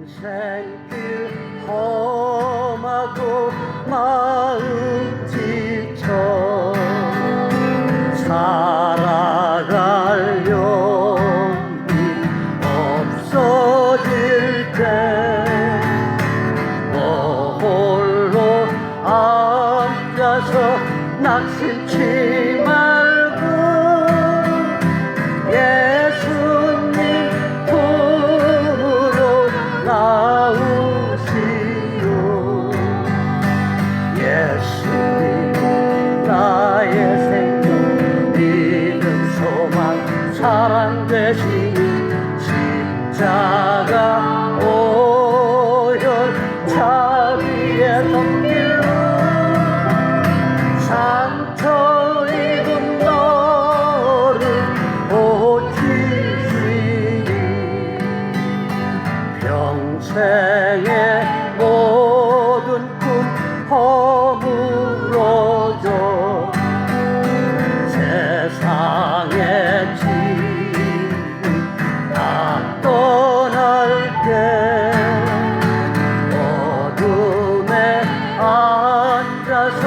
평생길 험하고 마음 지쳐 살아갈 용기 없어질 때 너 홀로 앉아서 낙심치 말고 예수님 품으로 나오시오. 예수님 나의 생명 믿음 소망 사랑 되시니 십자가 오열 자비의 손길로 상처 입은 너를 고치시니 평생의 모든 꿈 허물어져 세상의 짐을 다 떠날 때 어둠에 앉아서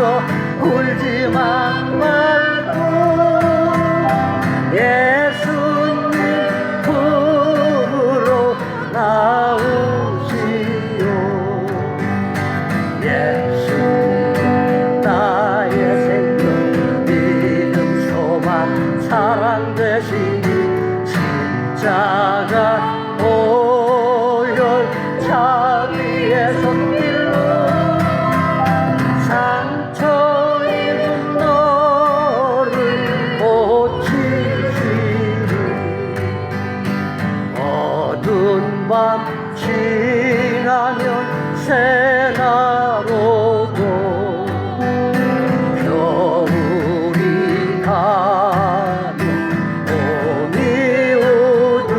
울지만 말고 예수님 품으로 나오시오. 예수님 나의 생명 믿음 소망 사랑 되시니 십자가 오열 자비의 손길로 상처 입은 너를 고치시니 어두운 밤 지나면 새날 오고 겨울이 가면 봄이 오듯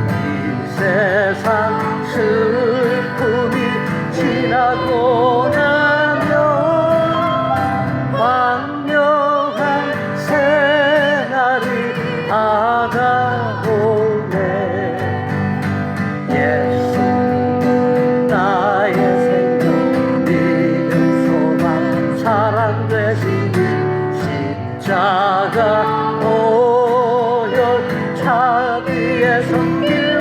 이 세상 슬픔이 지나고 나면 광명한 새날이 다가오네. 예수님 나의 생명 믿음 소망 사랑 되시니 십자가 오열 자비의 손길로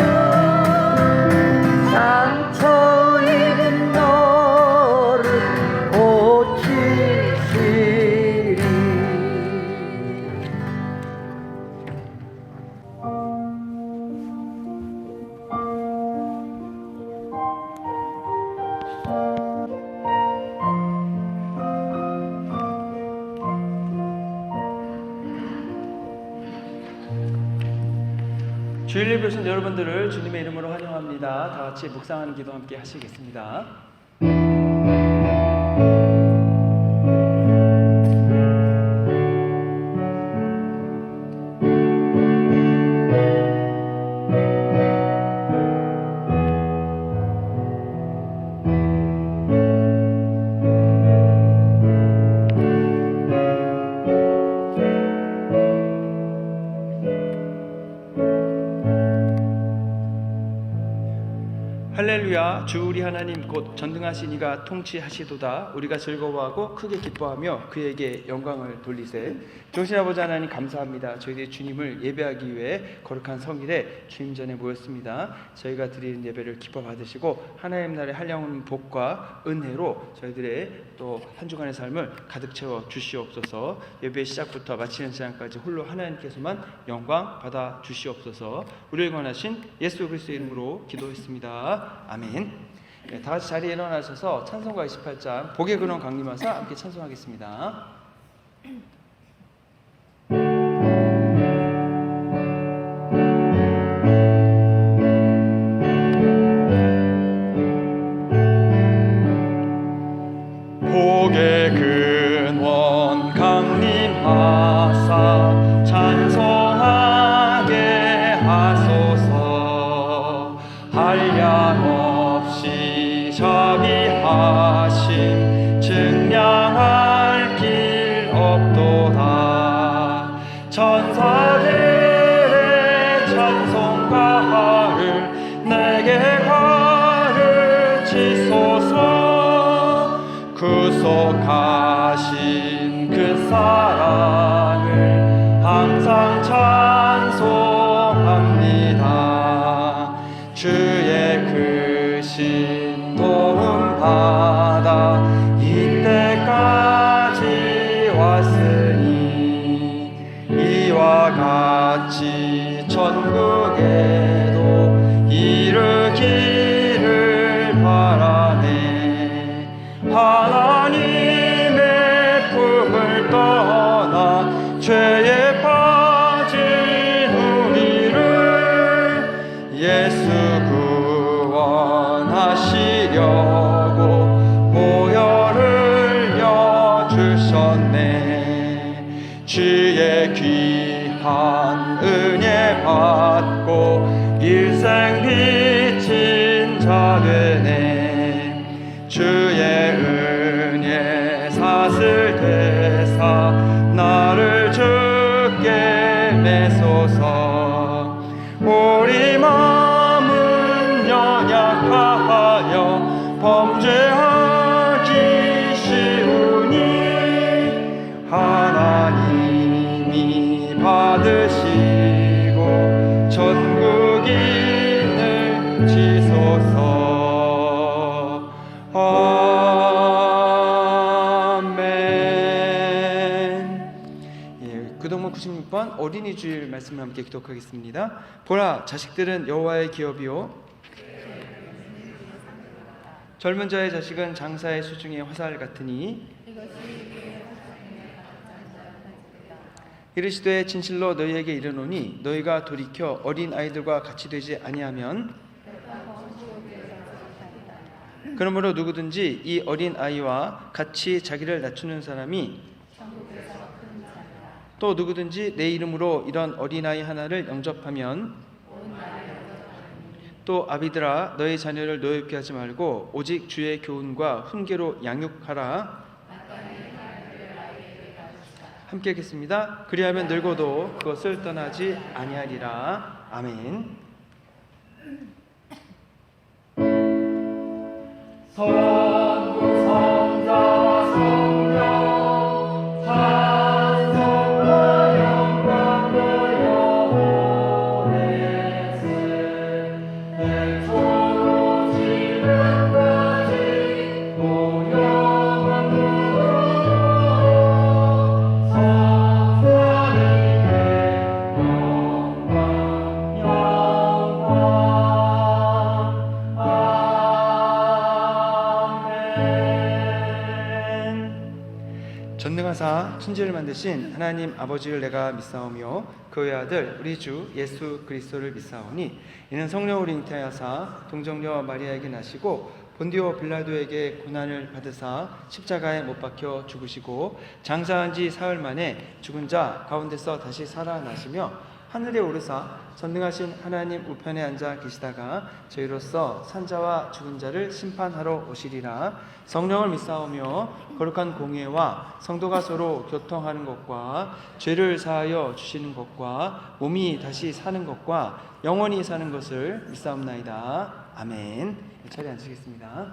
상처 입은 너를 고치시리. 주일 예배 오신 여러분들을 주님의 이름으로 환영합니다. 다 같이 묵상하는 기도 함께 하시겠습니다. 할렐루야. 주 우리 하나님 곧 전능하신 이가 통치하시도다. 우리가 즐거워하고 크게 기뻐하며 그에게 영광을 돌리세. 종신 아버지 하나님 감사합니다. 저희들이 주님을 예배하기 위해 거룩한 성일에 주님 전에 모였습니다. 저희가 드리는 예배를 기뻐 받으시고 하나님 나라의 한량없는 복과 은혜로 저희들의 또 한 주간의 삶을 가득 채워 주시옵소서. 예배 시작부터 마치는 시간까지 홀로 하나님께서만 영광 받아 주시옵소서. 우리를 권하신 예수 그리스도의 이름으로 기도했습니다. 아멘. 네, 다 같이 자리에 일어나셔서 찬송가 28장 복의 근원 강림하사 함께 찬송하겠습니다. 복의 근원 강림하사 찬송하게 하소서. 한량없이 자비하심 증량할 길 없도다. 천사들의 찬송가를 내게 구속하신 그 사랑을 항상 찬송합니다. 주의 크신 도움 받아 이때까지 왔으니 이와 같이 천국에도 이르기를 바라네. 하나님의 품을 떠나 죄에 빠진 우리를 예수 구원하시려고 보혈을 여주셨네. 주의 귀한 은혜 받고 일생 비친 자 되네. 주의 은혜 사슬 대사 나를 주께 매소서. 우리 마음은 연약하여 범죄하기 쉬우니 하나님이 받으시고 천국인을 지소서. 구동문 96번 어린이 주일 말씀을 함께 기독하겠습니다. 보라, 자식들은 여호와의 기업이요 젊은 자의 자식은 장사의 수중의 화살 같으니 이르시되 진실로 너희에게 이르노니 너희가 돌이켜 어린 아이들과 같이 되지 아니하면 그러므로 누구든지 이 어린 아이와 같이 자기를 낮추는 사람이 또 누구든지 내 이름으로 이런 어린아이 하나를 영접하면 또 아비들아 너희 자녀를 노엽게 하지 말고 오직 주의 교훈과 훈계로 양육하라. 함께 하겠습니다. 그리하면 늙어도 그것을 떠나지 아니하리라. 아멘. 선구 성자와 성령 찬송과 영광도 영원의 백조로 지금까지 영원 성사님께 영광 전능하사 천지를 만드신 하나님 아버지를 내가 믿사오며 그의 아들 우리 주 예수 그리스도를 믿사오니 이는 성령으로 잉태하사 동정녀 마리아에게 나시고 본디오 빌라도에게 고난을 받으사 십자가에 못 박혀 죽으시고 장사한 지 사흘 만에 죽은 자 가운데서 다시 살아나시며 하늘에 오르사 전능하신 하나님 우편에 앉아 계시다가 저희로서 산자와 죽은 자를 심판하러 오시리라. 성령을 믿사오며 거룩한 공예와 성도가 서로 교통하는 것과 죄를 사하여 주시는 것과 몸이 다시 사는 것과 영원히 사는 것을 믿사옵나이다. 아멘. 자리에 앉으시겠습니다.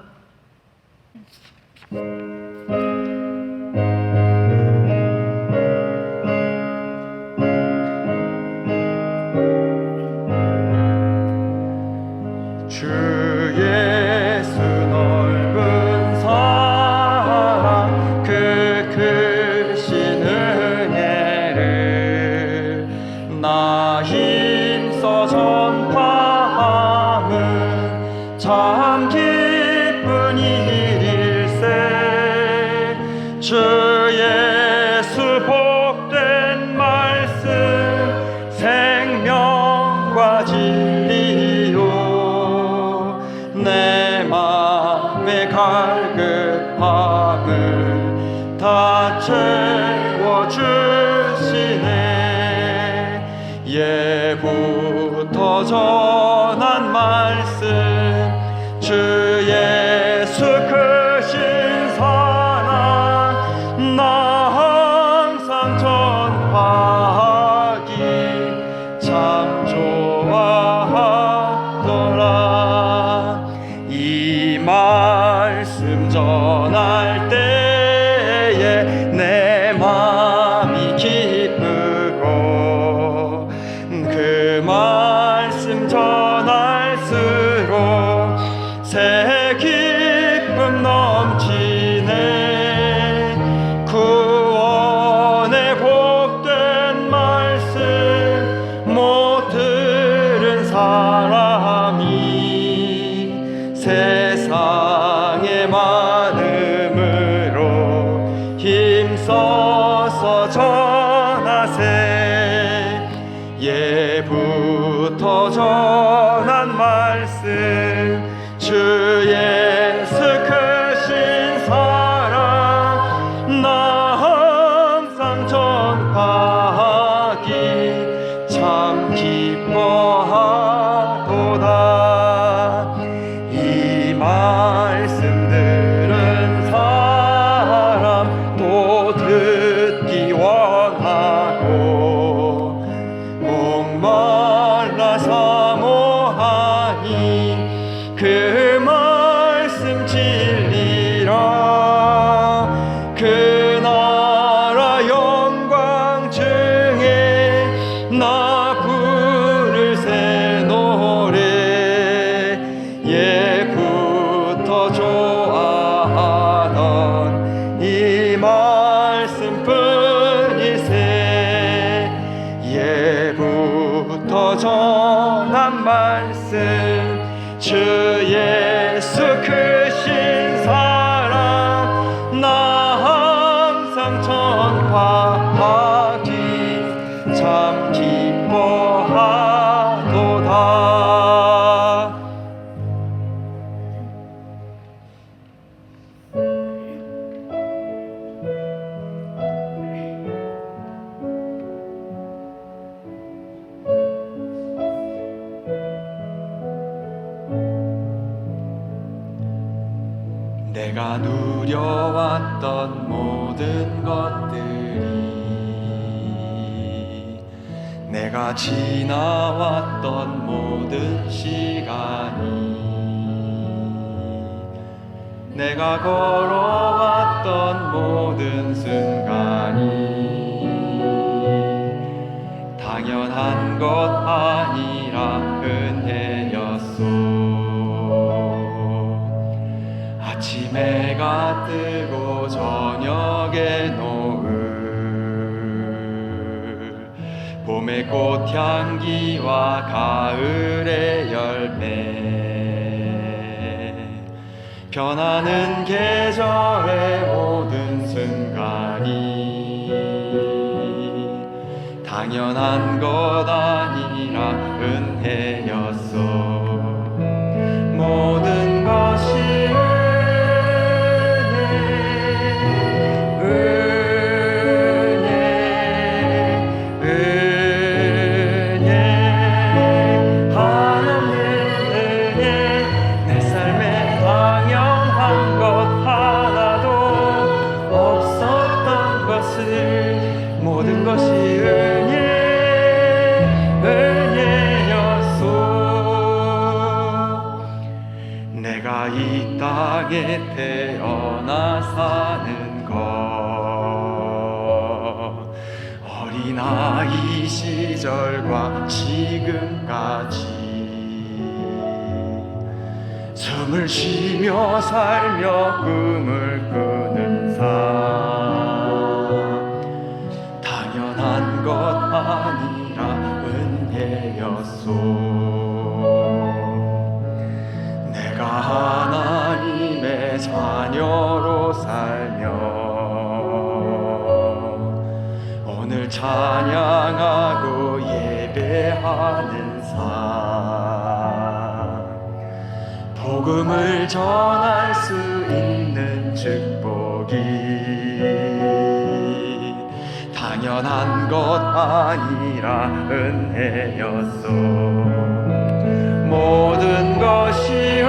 주 예수 넓은 사랑 그 크신 은혜를 나 힘써 전파함은 참 기쁜 일일세. 주 예수 복된 말씀 생명과 진리요 내 맘의 갈급함을 다 채워주시네. 예부터 전한 말씀 주 예수 크신 사랑 나 항상 전하기 참 좋아하더라. 이 말씀 전할 때 사람이 세상의 많음으로 힘써서 전하세. 예부터 전한 말씀 주 예수 크신 사랑 나 항상 전파하기 참 기뻐하도다. 이 말씀 들은 사람 또 듣기 원하고 목말라 사모하니 그 말씀 진리라. 그 나라 영광 중에 나 부를 새 노래. 예부터 좋아하던 이 말씀뿐이세. 예부터 전한 말씀 주 예수 크신 사랑 나 항상 전파하기 참 기뻐하도다. 내가 누려왔던 모든 것들이, 내가 지나왔던 모든 시간이, 내가 걸어왔던 모든 순간이 당연한 것 아니라 은혜였소. 아침 해가 뜨고 저녁에 노을, 봄의 꽃향기와 가을의 열매, 변하는 계절의 모든 순간이 당연한 것 아니라 은혜였소. 모든 것이 모든 것이 은혜였소. 내가 이 땅에 태어나 사는 것, 어린아이 시절과 지금까지 숨을 쉬며 살며 꿈을 꾸는 삶, 당연한 것 아니라 은혜였소. 내가 하나님의 자녀로 살며 오늘 찬양하고 예배하는 삶, 복음을 전할 수 있는 축복이 당연한 것 아니라 은혜였소. 모든 것이 은혜,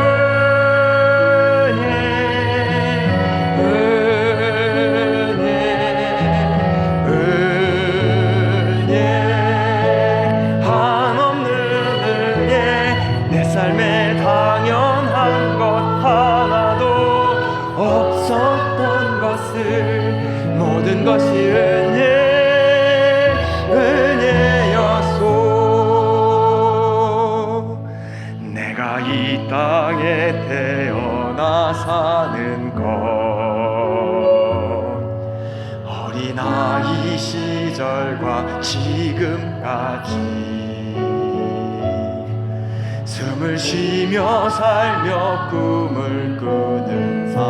한없는 은혜. 내 삶에 당연한 것 하나도 없었던 것을, 모든 것이 은혜였소. 내가 이 땅에 태어나 사는 것, 어린아이 시절과 지금까지 숨을 쉬며 살며 꿈을 꾸는 삶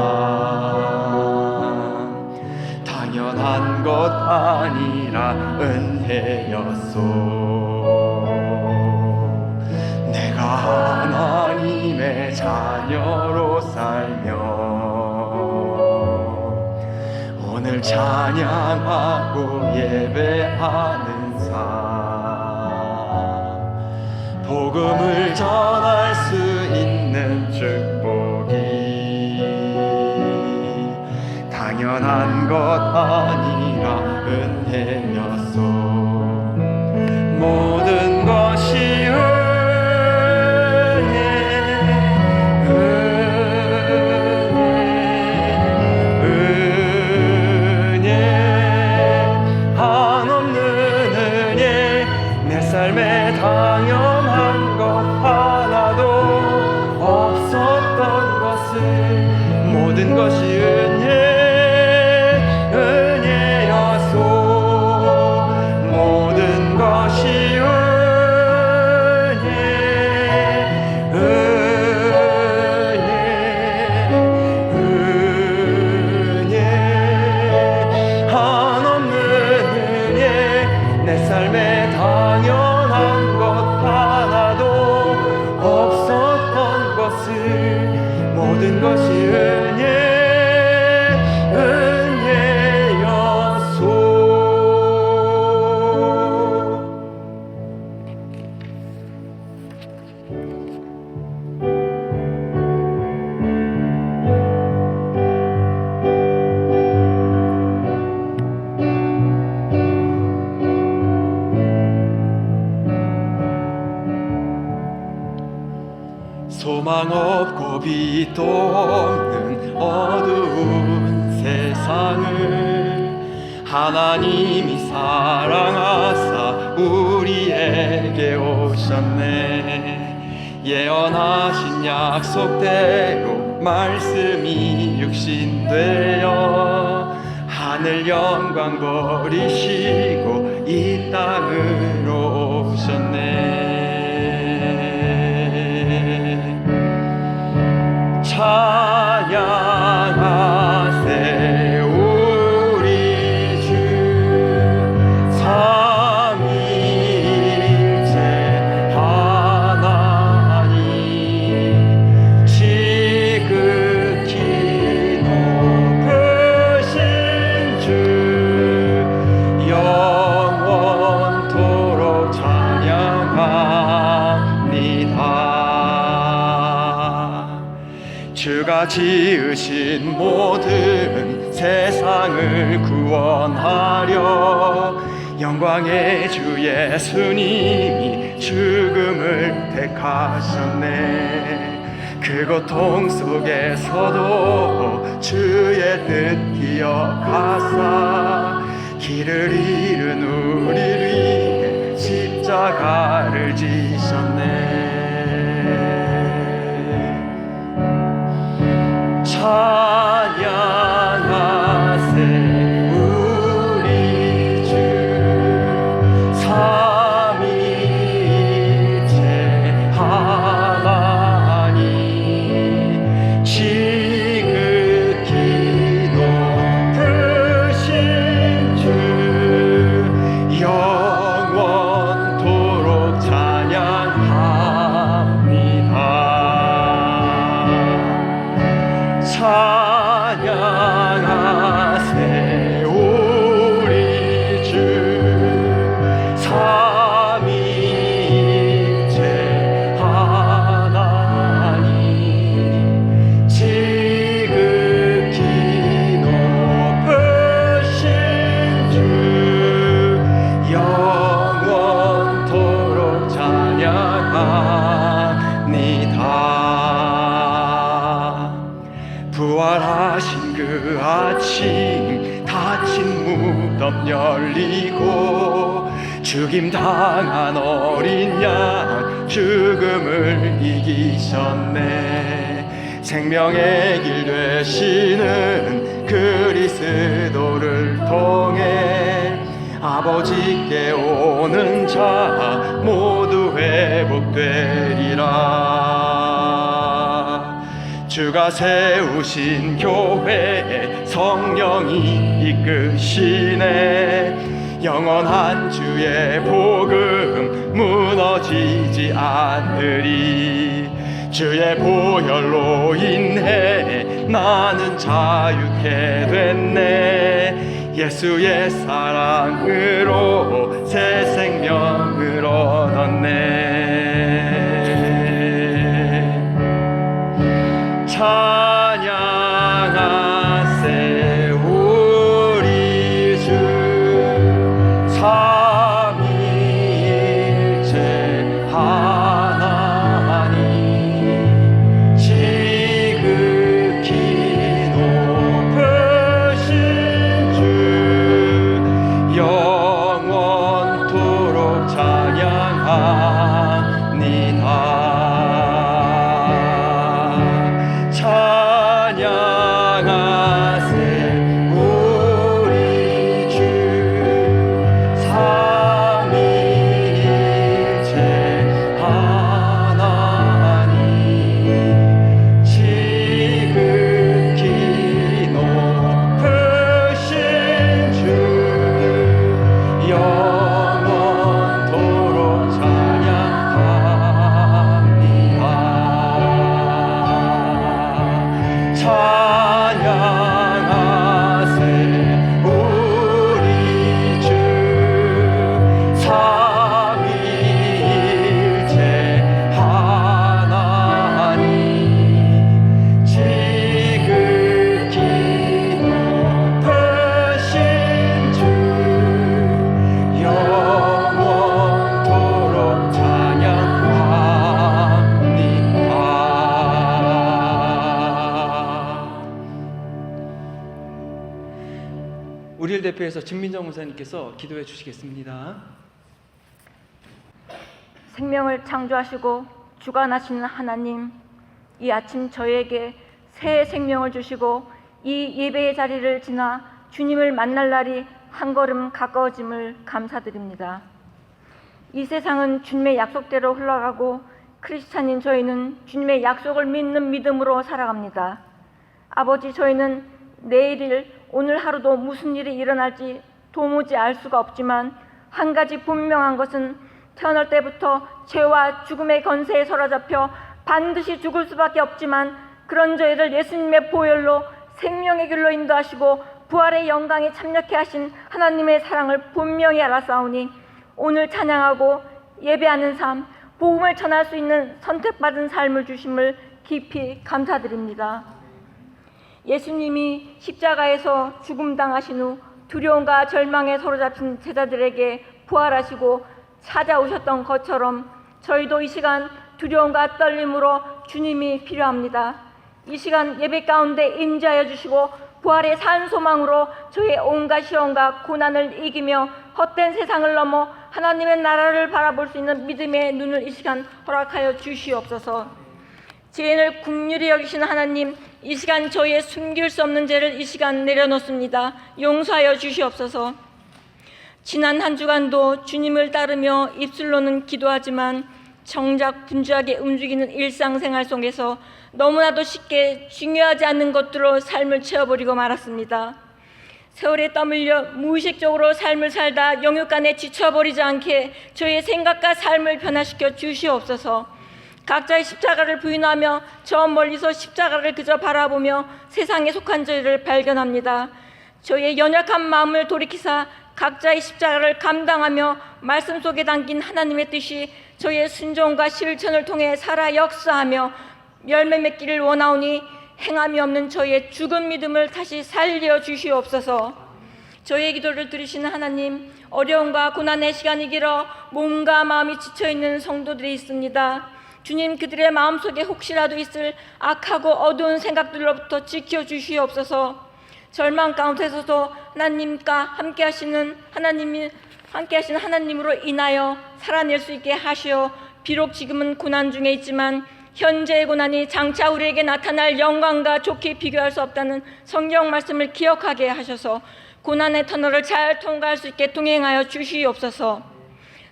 당연한 것 아니라 은혜였소. 내가 하나님의 자녀로 살며 오늘 찬양하고 예배하는 삶 복음을 전할 수 있는 축복이 당연한 것 아니라 은혜였소. 모든 것이 은혜 한없는 은혜 내 삶에 당연한 것 하나도 없었던 것을 모든 것이 은혜였소. 모든 것이 은혜 한없는 은혜 내 삶에 당연한 것 하나도 없었던 것을 모든 것이 은혜였소. 소망 없고 빛도 없는 어두운 세상을 하나님이 사랑하사 우리에게 오셨네. 예언하신 약속대로 말씀이 육신되어 하늘 영광 버리시고 이 땅으로 오셨네. 찬양하세 우리 주 삼위일체 하나님 지극히 높으신 주 영원토록 찬양합니다. 주가 지으신 모든 세상을 구원하려 영광의 주 예수님이 죽음을 택하셨네. 그 고통 속에서도 주의 뜻 기억하사 길을 잃은 우리를 위해 십자가를 지셨네. 찬양하세 우리 주 삼위일체 하나님 지극히 높으신 주 영원토록 찬양합니다. 찬양하세 우리 주 삼위일체 하나님 지극히 높으신 주 영원토록 찬양합니다. 부활하신 그 아침 닫힌 무덤 열리고 죽임 당한 어린 양 죽음을 이기셨네. 생명의 길 되시는 그리스도를 통해 아버지께 오는 자 모두 회복되리라. 주가 세우신 교회에 성령이 이끄시네. 영원한 주의 복음 무너지지 않으리. 주의 보혈로 인해 나는 자유케 됐네. 예수의 사랑으로 새 생명을 얻었네. 찬양하세 우리 주 삼위일체 하나님. 지극히 높으신 주 영원토록 찬양합니다. 찬양하세 우리 주 삼위일체 하나님. 지극히 높으신 주 영원토록 찬양합니다. 찬양하세 우리 주 삼위일체 하나님. 지극히 높으신 주 영원토록 찬양합니다. 우리를 대표해서 진민정 목사님께서 기도해 주시겠습니다. 생명을 창조하시고 주관하시는 하나님, 이 아침 저희에게 새 생명을 주시고 이 예배의 자리를 지나 주님을 만날 날이 한 걸음 가까워짐을 감사드립니다. 이 세상은 주님의 약속대로 흘러가고 크리스찬인 저희는 주님의 약속을 믿는 믿음으로 살아갑니다. 아버지, 저희는 내일 오늘 하루도 무슨 일이 일어날지 도무지 알 수가 없지만 한 가지 분명한 것은 태어날 때부터 죄와 죽음의 권세에 사로잡혀 반드시 죽을 수밖에 없지만 그런 저희를 예수님의 보혈로 생명의 길로 인도하시고 부활의 영광에 참여케 하신 하나님의 사랑을 분명히 알았사오니 오늘 찬양하고 예배하는 삶, 복음을 전할 수 있는 선택받은 삶을 주심을 깊이 감사드립니다. 예수님이 십자가에서 죽음당하신 후 두려움과 절망에 사로잡힌 제자들에게 부활하시고 찾아오셨던 것처럼 저희도 이 시간 두려움과 떨림으로 주님이 필요합니다. 이 시간 예배 가운데 임재하여 주시고 부활의 산 소망으로 저희의 온갖 시험과 고난을 이기며 헛된 세상을 넘어 하나님의 나라를 바라볼 수 있는 믿음의 눈을 이 시간 허락하여 주시옵소서. 죄인을 긍휼히 여기시는 하나님, 이 시간 저희의 숨길 수 없는 죄를 이 시간 내려놓습니다. 용서하여 주시옵소서. 지난 한 주간도 주님을 따르며 입술로는 기도하지만 정작 분주하게 움직이는 일상생활 속에서 너무나도 쉽게 중요하지 않는 것들로 삶을 채워버리고 말았습니다. 세월에 떠밀려 무의식적으로 삶을 살다 영육간에 지쳐버리지 않게 저희의 생각과 삶을 변화시켜 주시옵소서. 각자의 십자가를 부인하며 저 멀리서 십자가를 그저 바라보며 세상에 속한 저희를 발견합니다. 저희의 연약한 마음을 돌이키사 각자의 십자가를 감당하며 말씀 속에 담긴 하나님의 뜻이 저희의 순종과 실천을 통해 살아 역사하며 열매 맺기를 원하오니 행함이 없는 저희의 죽은 믿음을 다시 살려 주시옵소서. 저희의 기도를 들으시는 하나님, 어려움과 고난의 시간이 길어 몸과 마음이 지쳐있는 성도들이 있습니다. 주님, 그들의 마음속에 혹시라도 있을 악하고 어두운 생각들로부터 지켜주시옵소서. 절망 가운데서도 하나님과 함께하시는 하나님으로 인하여 살아낼 수 있게 하시어 비록 지금은 고난 중에 있지만 현재의 고난이 장차 우리에게 나타날 영광과 좋게 비교할 수 없다는 성경 말씀을 기억하게 하셔서 고난의 터널을 잘 통과할 수 있게 동행하여 주시옵소서.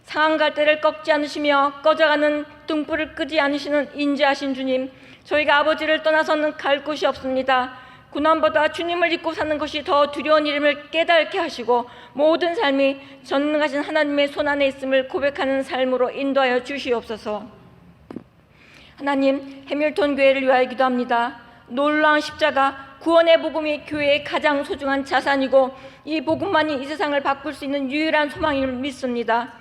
상한 갈대를 꺾지 않으시며 꺼져가는 등불을 끄지 않으시는 인자하신 주님, 저희가 아버지를 떠나서는 갈 곳이 없습니다. 고난보다 주님을 잊고 사는 것이 더 두려운 일임을 깨닫게 하시고 모든 삶이 전능하신 하나님의 손안에 있음을 고백하는 삶으로 인도하여 주시옵소서. 하나님, 해밀턴 교회를 위하여 기도합니다. 놀라운 십자가, 구원의 복음이 교회의 가장 소중한 자산이고 이 복음만이 이 세상을 바꿀 수 있는 유일한 소망임을 믿습니다.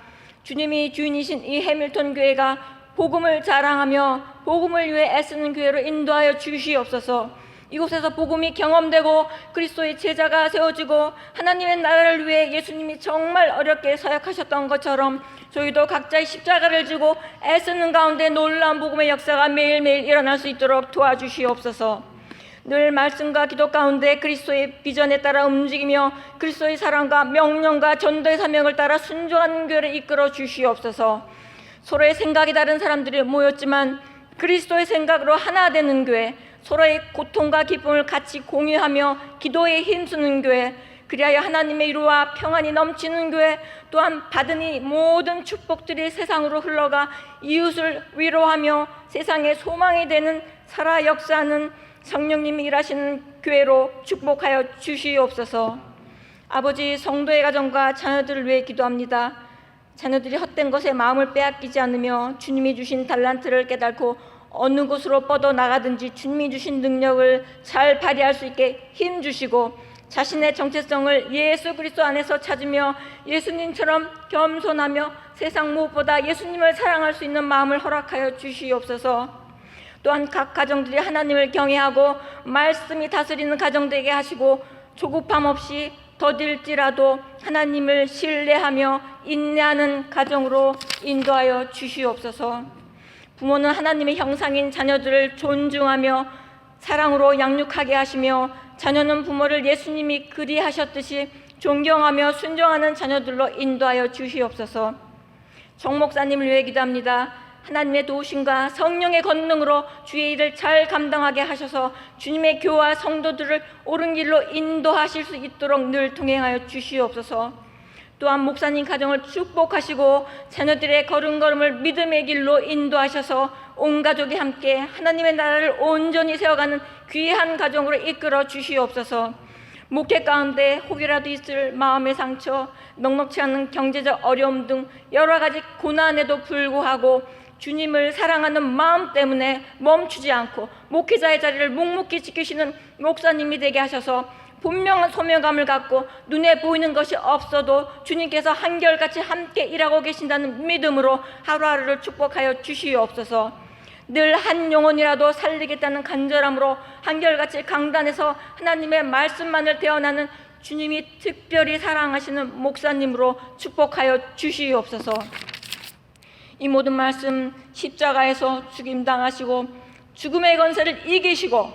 주님이 주인이신 이 해밀턴 교회가 복음을 자랑하며 복음을 위해 애쓰는 교회로 인도하여 주시옵소서. 이곳에서 복음이 경험되고 그리스도의 제자가 세워지고 하나님의 나라를 위해 예수님이 정말 어렵게 사역하셨던 것처럼 저희도 각자의 십자가를 지고 애쓰는 가운데 놀라운 복음의 역사가 매일매일 일어날 수 있도록 도와주시옵소서. 늘 말씀과 기도 가운데 그리스도의 비전에 따라 움직이며 그리스도의 사랑과 명령과 전도의 사명을 따라 순종하는 교회를 이끌어 주시옵소서. 서로의 생각이 다른 사람들이 모였지만 그리스도의 생각으로 하나 되는 교회, 서로의 고통과 기쁨을 같이 공유하며 기도에 힘쓰는 교회, 그리하여 하나님의 위로와 평안이 넘치는 교회, 또한 받은 이 모든 축복들이 세상으로 흘러가 이웃을 위로하며 세상의 소망이 되는 살아 역사하는 성령님이 일하시는 교회로 축복하여 주시옵소서. 아버지, 성도의 가정과 자녀들을 위해 기도합니다. 자녀들이 헛된 것에 마음을 빼앗기지 않으며 주님이 주신 달란트를 깨닫고 어느 곳으로 뻗어나가든지 주님이 주신 능력을 잘 발휘할 수 있게 힘주시고 자신의 정체성을 예수 그리스도 안에서 찾으며 예수님처럼 겸손하며 세상 무엇보다 예수님을 사랑할 수 있는 마음을 허락하여 주시옵소서. 또한 각 가정들이 하나님을 경외하고 말씀이 다스리는 가정 되게 하시고 조급함 없이 더딜지라도 하나님을 신뢰하며 인내하는 가정으로 인도하여 주시옵소서. 부모는 하나님의 형상인 자녀들을 존중하며 사랑으로 양육하게 하시며 자녀는 부모를 예수님이 그리하셨듯이 존경하며 순종하는 자녀들로 인도하여 주시옵소서. 정 목사님을 위해 기도합니다. 하나님의 도우심과 성령의 권능으로 주의 일을 잘 감당하게 하셔서 주님의 교와 성도들을 옳은 길로 인도하실 수 있도록 늘 동행하여 주시옵소서. 또한 목사님 가정을 축복하시고 자녀들의 걸음걸음을 믿음의 길로 인도하셔서 온 가족이 함께 하나님의 나라를 온전히 세워가는 귀한 가정으로 이끌어 주시옵소서. 목회 가운데 혹이라도 있을 마음의 상처, 넉넉지 않은 경제적 어려움 등 여러 가지 고난에도 불구하고 주님을 사랑하는 마음 때문에 멈추지 않고 목회자의 자리를 묵묵히 지키시는 목사님이 되게 하셔서 분명한 소명감을 갖고 눈에 보이는 것이 없어도 주님께서 한결같이 함께 일하고 계신다는 믿음으로 하루하루를 축복하여 주시옵소서. 늘 한 영혼이라도 살리겠다는 간절함으로 한결같이 강단에서 하나님의 말씀만을 대언하는 주님이 특별히 사랑하시는 목사님으로 축복하여 주시옵소서. 이 모든 말씀 십자가에서 죽임당하시고 죽음의 권세를 이기시고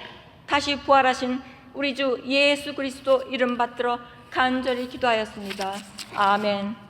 다시 부활하신 우리 주 예수 그리스도 이름 받들어 간절히 기도하였습니다. 아멘.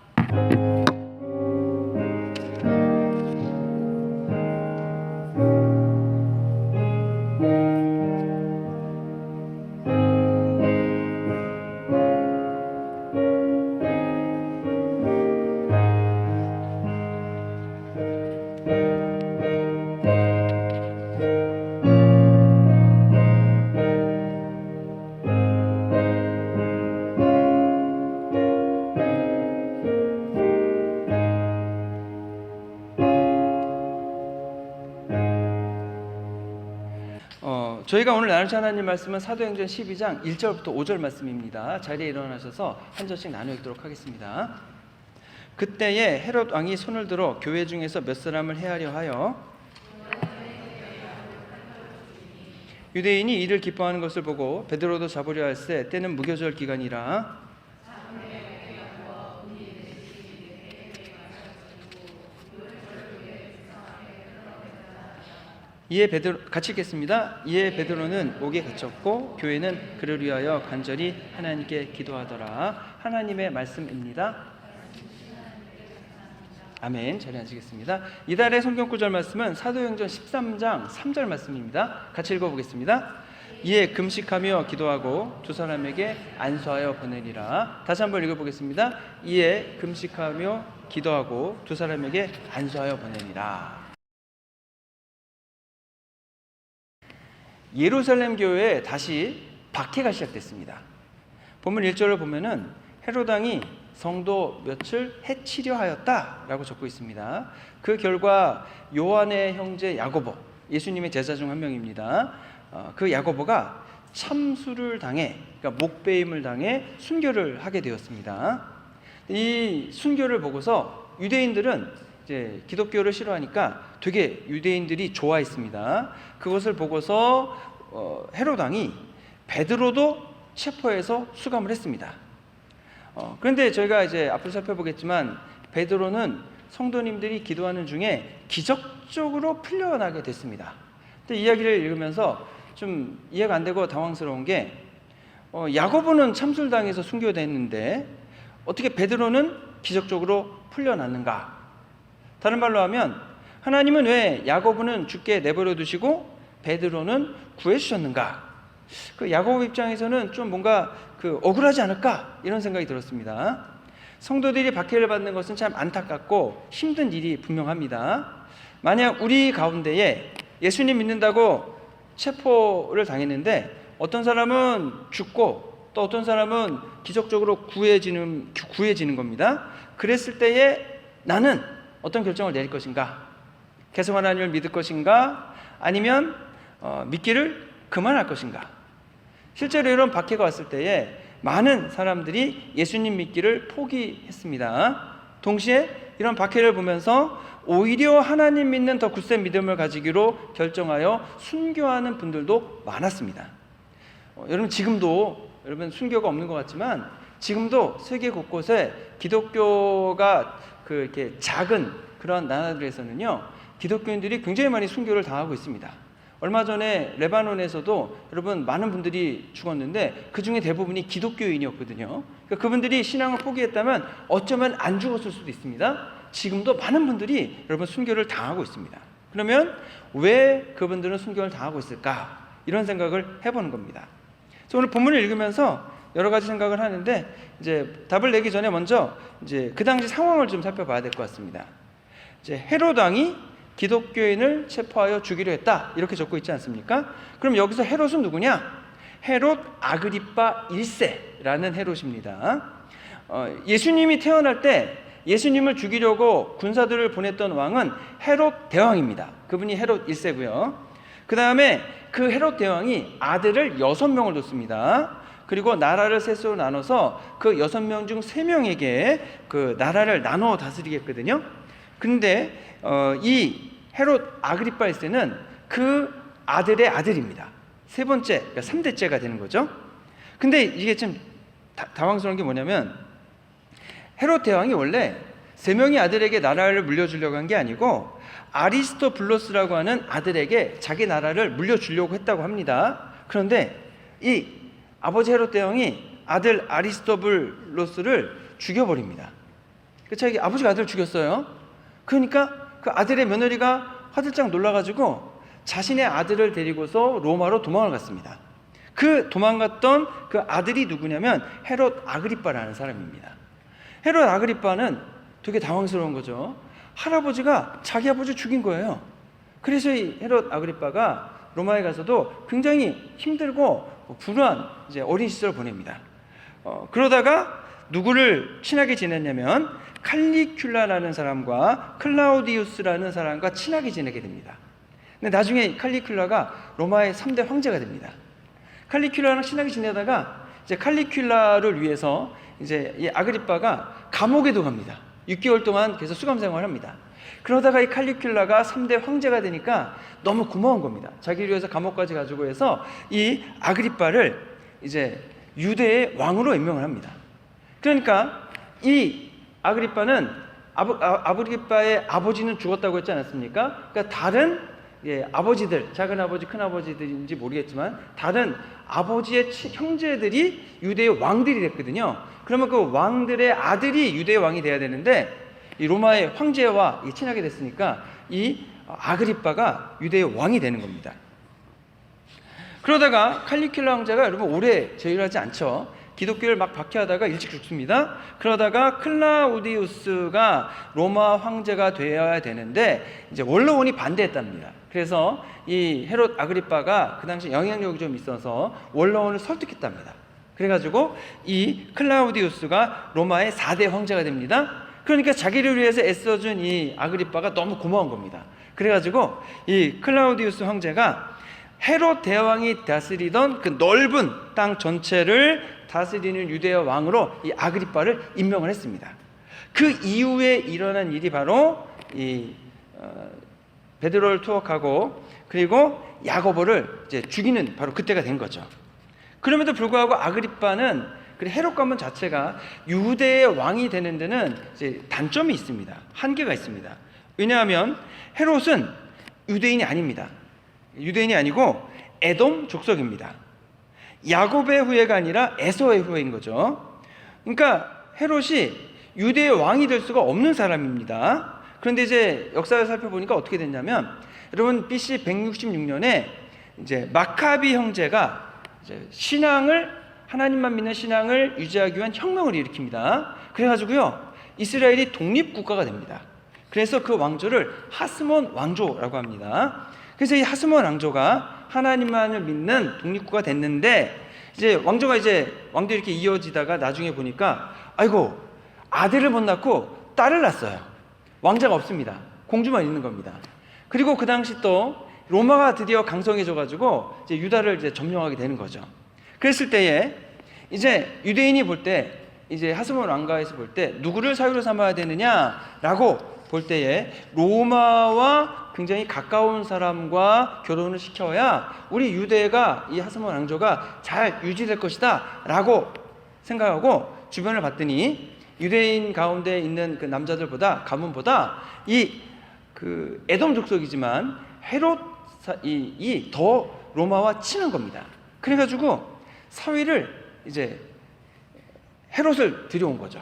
저희가 오늘 나눌 하나님 말씀은 사도행전 12장 1절부터 5절 말씀입니다. 자리에 일어나셔서 한 절씩 나누어 읽도록 하겠습니다. 그때에 헤롯 왕이 손을 들어 교회 중에서 몇 사람을 해하려 하여 유대인이 이를 기뻐하는 것을 보고 베드로도 잡으려 할세 때는 무교절 기간이라 이에 베드로 같이 읽겠습니다. 이에 베드로는 옥에 갇혔고 교회는 그를 위하여 간절히 하나님께 기도하더라. 하나님의 말씀입니다. 아멘. 자리에 앉으겠습니다. 이달의 성경 구절 말씀은 사도행전 13장 3절 말씀입니다. 같이 읽어보겠습니다. 이에 금식하며 기도하고 두 사람에게 안수하여 보내리라. 다시 한번 읽어보겠습니다. 이에 금식하며 기도하고 두 사람에게 안수하여 보내니라. 예루살렘 교회에 다시 박해가 시작됐습니다. 본문 1절을 보면은 헤롯 왕이 성도 몇을 해치려 하였다라고 적고 있습니다. 그 결과 요한의 형제 야고보, 예수님의 제자 중 한 명입니다. 그 야고보가 참수를 당해, 그러니까 목베임을 당해 순교를 하게 되었습니다. 이 순교를 보고서 유대인들은 이제 기독교를 싫어하니까 되게 유대인들이 좋아했습니다. 그것을 보고서 헤롯 왕이 베드로도 체포해서 수감을 했습니다. 그런데 저희가 이제 앞으로 살펴보겠지만 베드로는 성도님들이 기도하는 중에 기적적으로 풀려나게 됐습니다. 근데 이야기를 읽으면서 좀 이해가 안 되고 당황스러운 게 야고보는 참술당해서 순교됐는데 어떻게 베드로는 기적적으로 풀려났는가? 다른 말로 하면 하나님은 왜 야고보는 죽게 내버려 두시고 베드로는 구해주셨는가? 그 야고보 입장에서는 좀 뭔가 억울하지 않을까? 이런 생각이 들었습니다. 성도들이 박해를 받는 것은 참 안타깝고 힘든 일이 분명합니다. 만약 우리 가운데에 예수님 믿는다고 체포를 당했는데 어떤 사람은 죽고 또 어떤 사람은 기적적으로 구해지는 겁니다. 그랬을 때에 나는 어떤 결정을 내릴 것인가? 계속 하나님을 믿을 것인가? 아니면 믿기를 그만할 것인가? 실제로 이런 박해가 왔을 때에 많은 사람들이 예수님 믿기를 포기했습니다. 동시에 이런 박해를 보면서 오히려 하나님 믿는 더 굳센 믿음을 가지기로 결정하여 순교하는 분들도 많았습니다. 여러분 지금도 여러분 순교가 없는 것 같지만 지금도 세계 곳곳에 기독교가 이렇게 작은 그런 나라들에서는요 기독교인들이 굉장히 많이 순교를 당하고 있습니다. 얼마 전에 레바논에서도 여러분 많은 분들이 죽었는데 그 중에 대부분이 기독교인이었거든요. 그러니까 그분들이 신앙을 포기했다면 어쩌면 안 죽었을 수도 있습니다. 지금도 많은 분들이 여러분 순교를 당하고 있습니다. 그러면 왜 그분들은 순교를 당하고 있을까? 이런 생각을 해보는 겁니다. 그래서 오늘 본문을 읽으면서 여러 가지 생각을 하는데 이제 답을 내기 전에 먼저 이제 그 당시 상황을 좀 살펴봐야 될 것 같습니다. 이제 헤롯 왕이 기독교인을 체포하여 죽이려 했다 이렇게 적고 있지 않습니까? 그럼 여기서 헤롯은 누구냐? 헤롯 아그리파 1세라는 헤롯입니다. 예수님이 태어날 때 예수님을 죽이려고 군사들을 보냈던 왕은 헤롯 대왕입니다. 그분이 헤롯 1세고요. 그 다음에 그 헤롯 대왕이 아들을 6명을 뒀습니다. 그리고 나라를 셋으로 나눠서 그 6명 중 3명에게 그 나라를 나눠 다스리겠거든요. 근데 이 헤롯 아그리파 1세는 그 아들의 아들입니다. 세 번째, 그러니까 3대째가 되는 거죠. 근데 이게 좀 당황스러운 게 뭐냐면 헤롯 대왕이 원래 3명의 아들에게 나라를 물려주려고 한 게 아니고 아리스토블로스라고 하는 아들에게 자기 나라를 물려주려고 했다고 합니다. 그런데 이 아버지 헤롯 대왕이 아들 아리스토블로스를 죽여버립니다. 자기 아버지가 아들을 죽였어요. 그러니까 그 아들의 며느리가 화들짝 놀라가지고 자신의 아들을 데리고서 로마로 도망을 갔습니다. 그 도망갔던 그 아들이 누구냐면 헤롯 아그리파라는 사람입니다. 헤롯 아그리파는 되게 당황스러운 거죠. 할아버지가 자기 아버지를 죽인 거예요. 그래서 이 헤롯 아그리파가 로마에 가서도 굉장히 힘들고 불우한 이제 어린 시절을 보냅니다. 그러다가 누구를 친하게 지냈냐면 칼리큘라라는 사람과 클라우디우스라는 사람과 친하게 지내게 됩니다. 근데 나중에 칼리큘라가 로마의 3대 황제가 됩니다. 칼리큘라랑 친하게 지내다가 이제 칼리큘라를 위해서 이제 이 아그리파가 감옥에도 갑니다. 6개월 동안 계속 수감 생활을 합니다. 그러다가 이 칼리큘라가 3대 황제가 되니까 너무 고마운 겁니다. 자기를 위해서 감옥까지 가지고 해서 이 아그리파를 이제 유대의 왕으로 임명을 합니다. 그러니까 이 아그리파는 아그리파의 아버지는 죽었다고 했지 않았습니까? 그러니까 다른 아버지들, 작은 아버지, 큰 아버지들인지 모르겠지만 다른 아버지의 형제들이 유대의 왕들이 됐거든요. 그러면 그 왕들의 아들이 유대의 왕이 돼야 되는데 이 로마의 황제와 친하게 됐으니까 이 아그리파가 유대의 왕이 되는 겁니다. 그러다가 칼리큘라 황제가 여러분 오래 재율하지 않죠. 기독교를 막 박해하다가 일찍 죽습니다. 그러다가 클라우디우스가 로마 황제가 되어야 되는데 이제 원로원이 반대했답니다. 그래서 이 헤롯 아그리빠가 그 당시 영향력이 좀 있어서 원로원을 설득했답니다. 그래가지고 이 클라우디우스가 로마의 4대 황제가 됩니다. 그러니까 자기를 위해서 애써준 이 아그리빠가 너무 고마운 겁니다. 그래가지고 이 클라우디우스 황제가 헤롯 대왕이 다스리던 그 넓은 땅 전체를 다스리는 유대의 왕으로 이 아그리빠를 임명을 했습니다. 그 이후에 일어난 일이 바로 이 베드로를 투옥하고 그리고 야고보를 이제 죽이는 바로 그때가 된 거죠. 그럼에도 불구하고 아그리빠는 그 헤롯 가문 자체가 유대의 왕이 되는 데는 이제 단점이 있습니다. 한계가 있습니다. 왜냐하면 헤롯은 유대인이 아닙니다. 유대인이 아니고 에돔 족속입니다. 야곱의 후예가 아니라 에서의 후예인 거죠. 그러니까 헤롯이 유대의 왕이 될 수가 없는 사람입니다. 그런데 이제 역사를 살펴보니까 어떻게 됐냐면, 여러분 BC 166년에 이제 마카비 형제가 이제 하나님만 믿는 신앙을 유지하기 위한 혁명을 일으킵니다. 그래가지고요 이스라엘이 독립국가가 됩니다. 그래서 그 왕조를 하스몬 왕조라고 합니다. 그래서 이 하스몬 왕조가 하나님만을 믿는 독립국가 됐는데, 이제 왕들이 이렇게 이어지다가 나중에 보니까 아이고 아들을 못 낳고 딸을 낳았어요. 왕자가 없습니다. 공주만 있는 겁니다. 그리고 그 당시 또 로마가 드디어 강성해져가지고 이제 유다를 이제 점령하게 되는 거죠. 그랬을 때에 이제 유대인이 볼 때, 이제 하스몬 왕가에서 볼 때 누구를 사유로 삼아야 되느냐라고 볼 때에 로마와 굉장히 가까운 사람과 결혼을 시켜야 우리 유대가, 이 하스몬 왕조가 잘 유지될 것이다 라고 생각하고 주변을 봤더니 유대인 가운데 있는 그 남자들보다, 가문보다 이 그 에돔 족속이지만 헤롯이 더 로마와 친한 겁니다. 그래가지고 사위를 이제 헤롯을 들여온 거죠.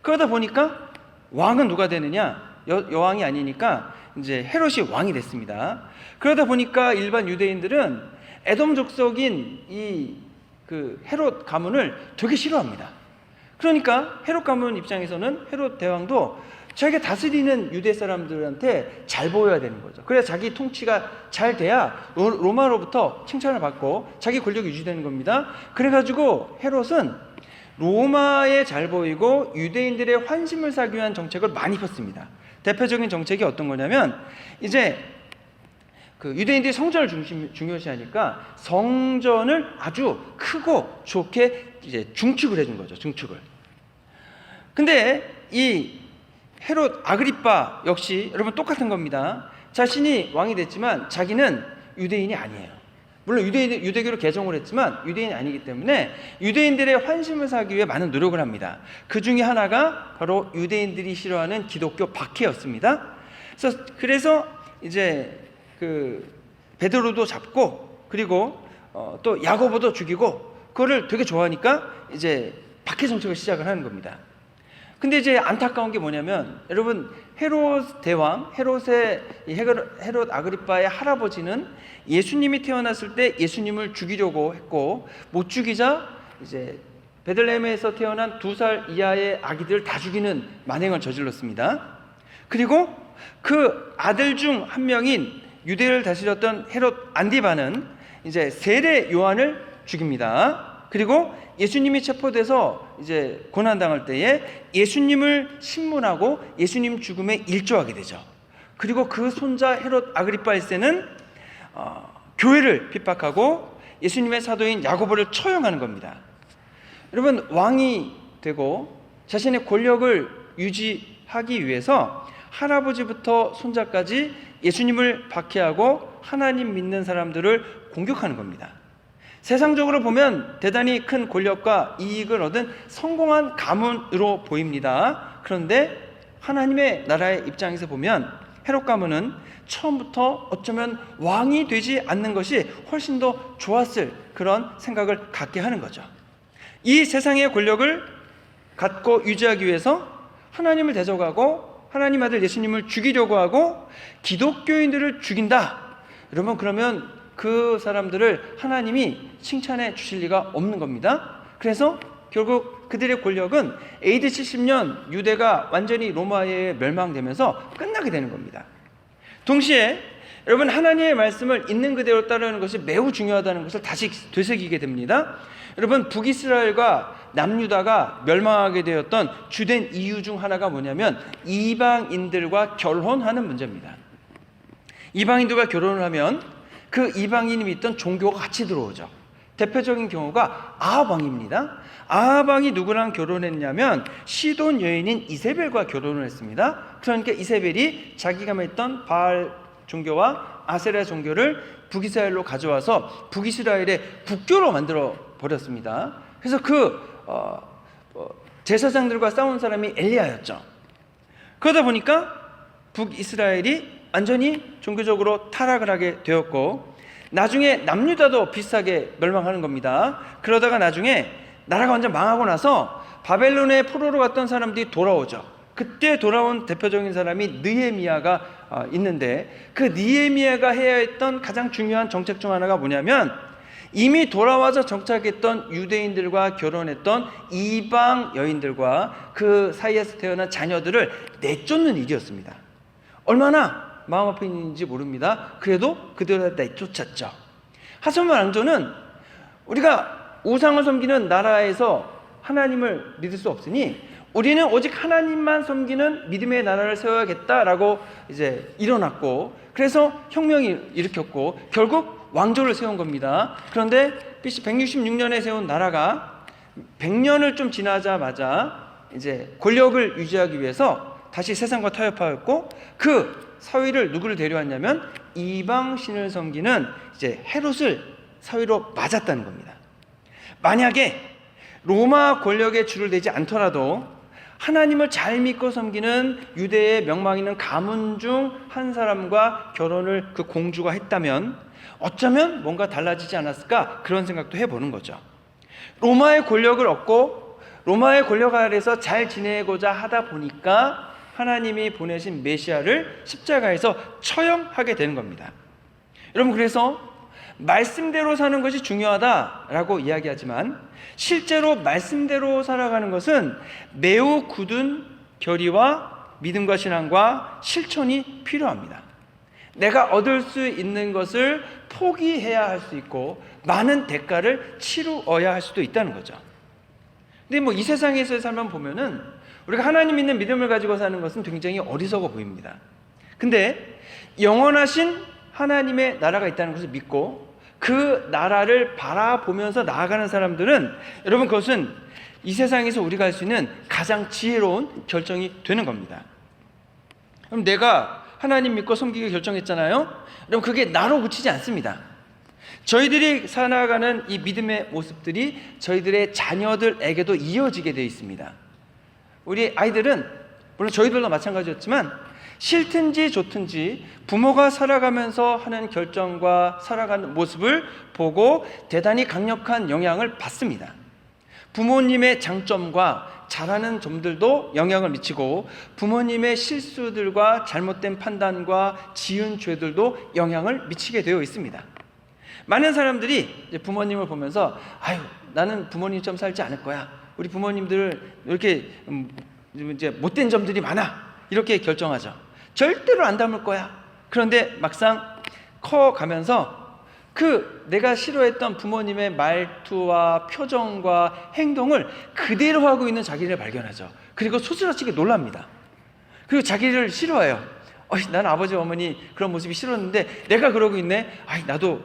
그러다 보니까 왕은 누가 되느냐? 여왕이 아니니까 이제 헤롯이 왕이 됐습니다. 그러다 보니까 일반 유대인들은 에돔 족속인 이 그 헤롯 가문을 되게 싫어합니다. 그러니까 헤롯 가문 입장에서는 헤롯 대왕도 자기가 다스리는 유대 사람들한테 잘 보여야 되는 거죠. 그래야 자기 통치가 잘 돼야 로마로부터 칭찬을 받고 자기 권력이 유지되는 겁니다. 그래가지고 헤롯은 로마에 잘 보이고 유대인들의 환심을 사기 위한 정책을 많이 폈습니다. 대표적인 정책이 어떤 거냐면, 이제 그 유대인들이 성전을 중요시하니까 성전을 아주 크고 좋게 이제 중축을 해준 거죠. 중축을. 근데 이 헤롯 아그리빠 역시 여러분 똑같은 겁니다. 자신이 왕이 됐지만 자기는 유대인이 아니에요. 물론 유대교를 개종을 했지만 유대인이 아니기 때문에 유대인들의 환심을 사기 위해 많은 노력을 합니다. 그 중에 하나가 바로 유대인들이 싫어하는 기독교 박해였습니다. 그래서 이제 그 베드로도 잡고 그리고 또 야고보도 죽이고 그거를 되게 좋아하니까 이제 박해 정책을 시작을 하는 겁니다. 근데 이제 안타까운 게 뭐냐면, 여러분 헤롯 대왕, 헤롯 아그리빠의 할아버지는 예수님이 태어났을 때 예수님을 죽이려고 했고 못 죽이자 이제 베들레헴에서 태어난 2살 이하의 아기들 다 죽이는 만행을 저질렀습니다. 그리고 그 아들 중 한 명인 유대를 다스렸던 헤롯 안디바는 이제 세례 요한을 죽입니다. 그리고 예수님이 체포돼서 이제 고난당할 때에 예수님을 신문하고 예수님 죽음에 일조하게 되죠. 그리고 그 손자 헤롯 아그리파 1세는 교회를 핍박하고 예수님의 사도인 야고보를 처형하는 겁니다. 여러분, 왕이 되고 자신의 권력을 유지하기 위해서 할아버지부터 손자까지 예수님을 박해하고 하나님 믿는 사람들을 공격하는 겁니다. 세상적으로 보면 대단히 큰 권력과 이익을 얻은 성공한 가문으로 보입니다. 그런데 하나님의 나라의 입장에서 보면 헤롯 가문은 처음부터 어쩌면 왕이 되지 않는 것이 훨씬 더 좋았을 그런 생각을 갖게 하는 거죠. 이 세상의 권력을 갖고 유지하기 위해서 하나님을 대적하고 하나님 아들 예수님을 죽이려고 하고 기독교인들을 죽인다. 여러분, 그러면 그 사람들을 하나님이 칭찬해 주실 리가 없는 겁니다. 그래서 결국 그들의 권력은 AD 70년 유대가 완전히 로마에 멸망되면서 끝나게 되는 겁니다. 동시에 여러분, 하나님의 말씀을 있는 그대로 따르는 것이 매우 중요하다는 것을 다시 되새기게 됩니다. 여러분, 북이스라엘과 남유다가 멸망하게 되었던 주된 이유 중 하나가 뭐냐면 이방인들과 결혼하는 문제입니다. 이방인들과 결혼을 하면 그 이방인이 믿던 종교가 같이 들어오죠. 대표적인 경우가 아합 왕입니다. 아합 왕이 누구랑 결혼했냐면 시돈 여인인 이세벨과 결혼을 했습니다. 그러니까 이세벨이 자기가 믿던 바알 종교와 아세라 종교를 북이스라엘로 가져와서 북이스라엘의 국교로 만들어 버렸습니다. 그래서 제사장들과 싸운 사람이 엘리야였죠. 그러다 보니까 북이스라엘이 완전히 종교적으로 타락을 하게 되었고, 나중에 남유다도 비슷하게 멸망하는 겁니다. 그러다가 나중에 나라가 완전 망하고 나서 바벨론의 포로로 갔던 사람들이 돌아오죠. 그때 돌아온 대표적인 사람이 느헤미야가 있는데, 그 느헤미야가 해야 했던 가장 중요한 정책 중 하나가 뭐냐면 이미 돌아와서 정착했던 유대인들과 결혼했던 이방 여인들과 그 사이에서 태어난 자녀들을 내쫓는 일이었습니다. 얼마나 마음 아픈 일인지 모릅니다. 그래도 그들을 내쫓았죠. 하솔만 왕조는 우리가 우상을 섬기는 나라에서 하나님을 믿을 수 없으니 우리는 오직 하나님만 섬기는 믿음의 나라를 세워야겠다라고 이제 일어났고, 그래서 혁명을 일으켰고 결국 왕조를 세운 겁니다. 그런데 BC 166년에 세운 나라가 100년을 좀 지나자마자 이제 권력을 유지하기 위해서 다시 세상과 타협하였고, 그 사위를 누구를 데려왔냐면 이방 신을 섬기는 이제 헤롯을 사위로 맞았다는 겁니다. 만약에 로마 권력에 줄을 대지 않더라도 하나님을 잘 믿고 섬기는 유대의 명망 있는 가문 중 한 사람과 결혼을 그 공주가 했다면 어쩌면 뭔가 달라지지 않았을까, 그런 생각도 해보는 거죠. 로마의 권력을 얻고 로마의 권력 아래에서 잘 지내고자 하다 보니까 하나님이 보내신 메시아를 십자가에서 처형하게 되는 겁니다. 여러분, 그래서 말씀대로 사는 것이 중요하다라고 이야기하지만 실제로 말씀대로 살아가는 것은 매우 굳은 결의와 믿음과 신앙과 실천이 필요합니다. 내가 얻을 수 있는 것을 포기해야 할 수 있고 많은 대가를 치루어야 할 수도 있다는 거죠. 근데 이 세상에서의 삶만 보면은 우리가 하나님 믿는 믿음을 가지고 사는 것은 굉장히 어리석어 보입니다. 근데 영원하신 하나님의 나라가 있다는 것을 믿고 그 나라를 바라보면서 나아가는 사람들은, 여러분, 그것은 이 세상에서 우리가 할 수 있는 가장 지혜로운 결정이 되는 겁니다. 그럼 내가 하나님 믿고 섬기기 결정했잖아요. 그럼 그게 나로 그치지 않습니다. 저희들이 살아가는 이 믿음의 모습들이 저희들의 자녀들에게도 이어지게 되어 있습니다. 우리 아이들은 물론 저희들도 마찬가지였지만 싫든지 좋든지 부모가 살아가면서 하는 결정과 살아가는 모습을 보고 대단히 강력한 영향을 받습니다. 부모님의 장점과 잘하는 점들도 영향을 미치고 부모님의 실수들과 잘못된 판단과 지은 죄들도 영향을 미치게 되어 있습니다. 많은 사람들이 이제 부모님을 보면서 나는 부모님처럼 살지 않을 거야. 우리 부모님들 이렇게 이제 못된 점들이 많아. 이렇게 결정하죠. 절대로 안 닮을 거야. 그런데 막상 커가면서 내가 싫어했던 부모님의 말투와 표정과 행동을 그대로 하고 있는 자기를 발견하죠. 그리고 소스라치게 놀랍니다. 그리고 자기를 싫어해요. 난 아버지 어머니 그런 모습이 싫었는데 내가 그러고 있네. 나도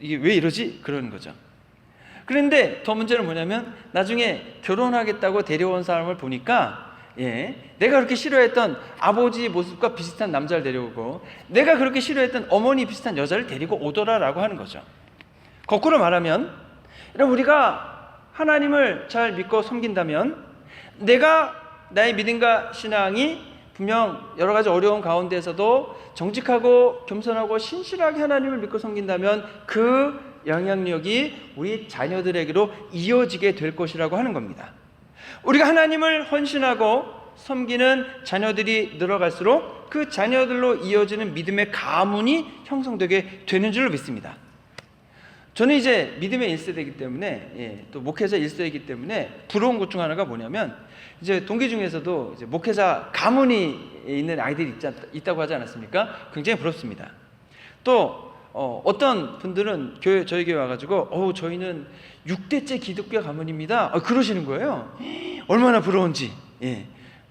이게 왜 이러지? 그러는 거죠. 그런데 더 문제는 뭐냐면 나중에 결혼하겠다고 데려온 사람을 보니까 내가 그렇게 싫어했던 아버지 모습과 비슷한 남자를 데려오고 내가 그렇게 싫어했던 어머니 비슷한 여자를 데리고 오더라라고 하는 거죠. 거꾸로 말하면 여러분, 우리가 하나님을 잘 믿고 섬긴다면 내가 나의 믿음과 신앙이 분명 여러 가지 어려운 가운데서도 정직하고 겸손하고 신실하게 하나님을 믿고 섬긴다면 그 영향력이 우리 자녀들에게로 이어지게 될 것이라고 하는 겁니다. 우리가 하나님을 헌신하고 섬기는 자녀들이 늘어갈수록 그 자녀들로 이어지는 믿음의 가문이 형성되게 되는 줄로 믿습니다. 저는 이제 믿음의 1세대이기 때문에 또 목회자 1세이기 때문에 부러운 것 중 하나가 뭐냐면 이제 동기 중에서도 이제 목회자 가문이 있는 아이들이 있다고 하지 않았습니까? 굉장히 부럽습니다. 또 어떤 분들은 저희 교회 와가지고 저희는 6대째 기독교 가문입니다. 그러시는 거예요. 얼마나 부러운지.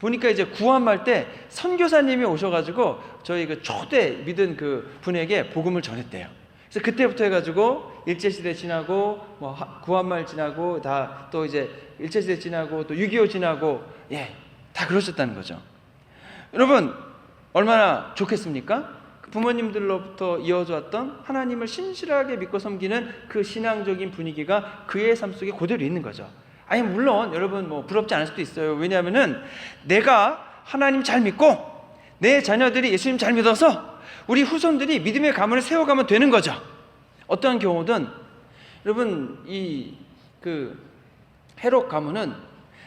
보니까 이제 구함할 때 선교사님이 오셔가지고 저희 그 초대 믿은 그 분에게 복음을 전했대요. 그래서 그때부터 해가지고 일제시대 지나고 뭐 구한말 지나고 다 또 이제 일제시대 지나고 또 6.25 지나고 다 그러셨다는 거죠. 여러분 얼마나 좋겠습니까? 부모님들로부터 이어져 왔던 하나님을 신실하게 믿고 섬기는 그 신앙적인 분위기가 그의 삶 속에 그대로 있는 거죠. 아니 물론 여러분 뭐 부럽지 않을 수도 있어요. 왜냐하면은 내가 하나님 잘 믿고 내 자녀들이 예수님 잘 믿어서 우리 후손들이 믿음의 가문을 세워가면 되는 거죠. 어떠한 경우든 여러분 이 그 헤롯 가문은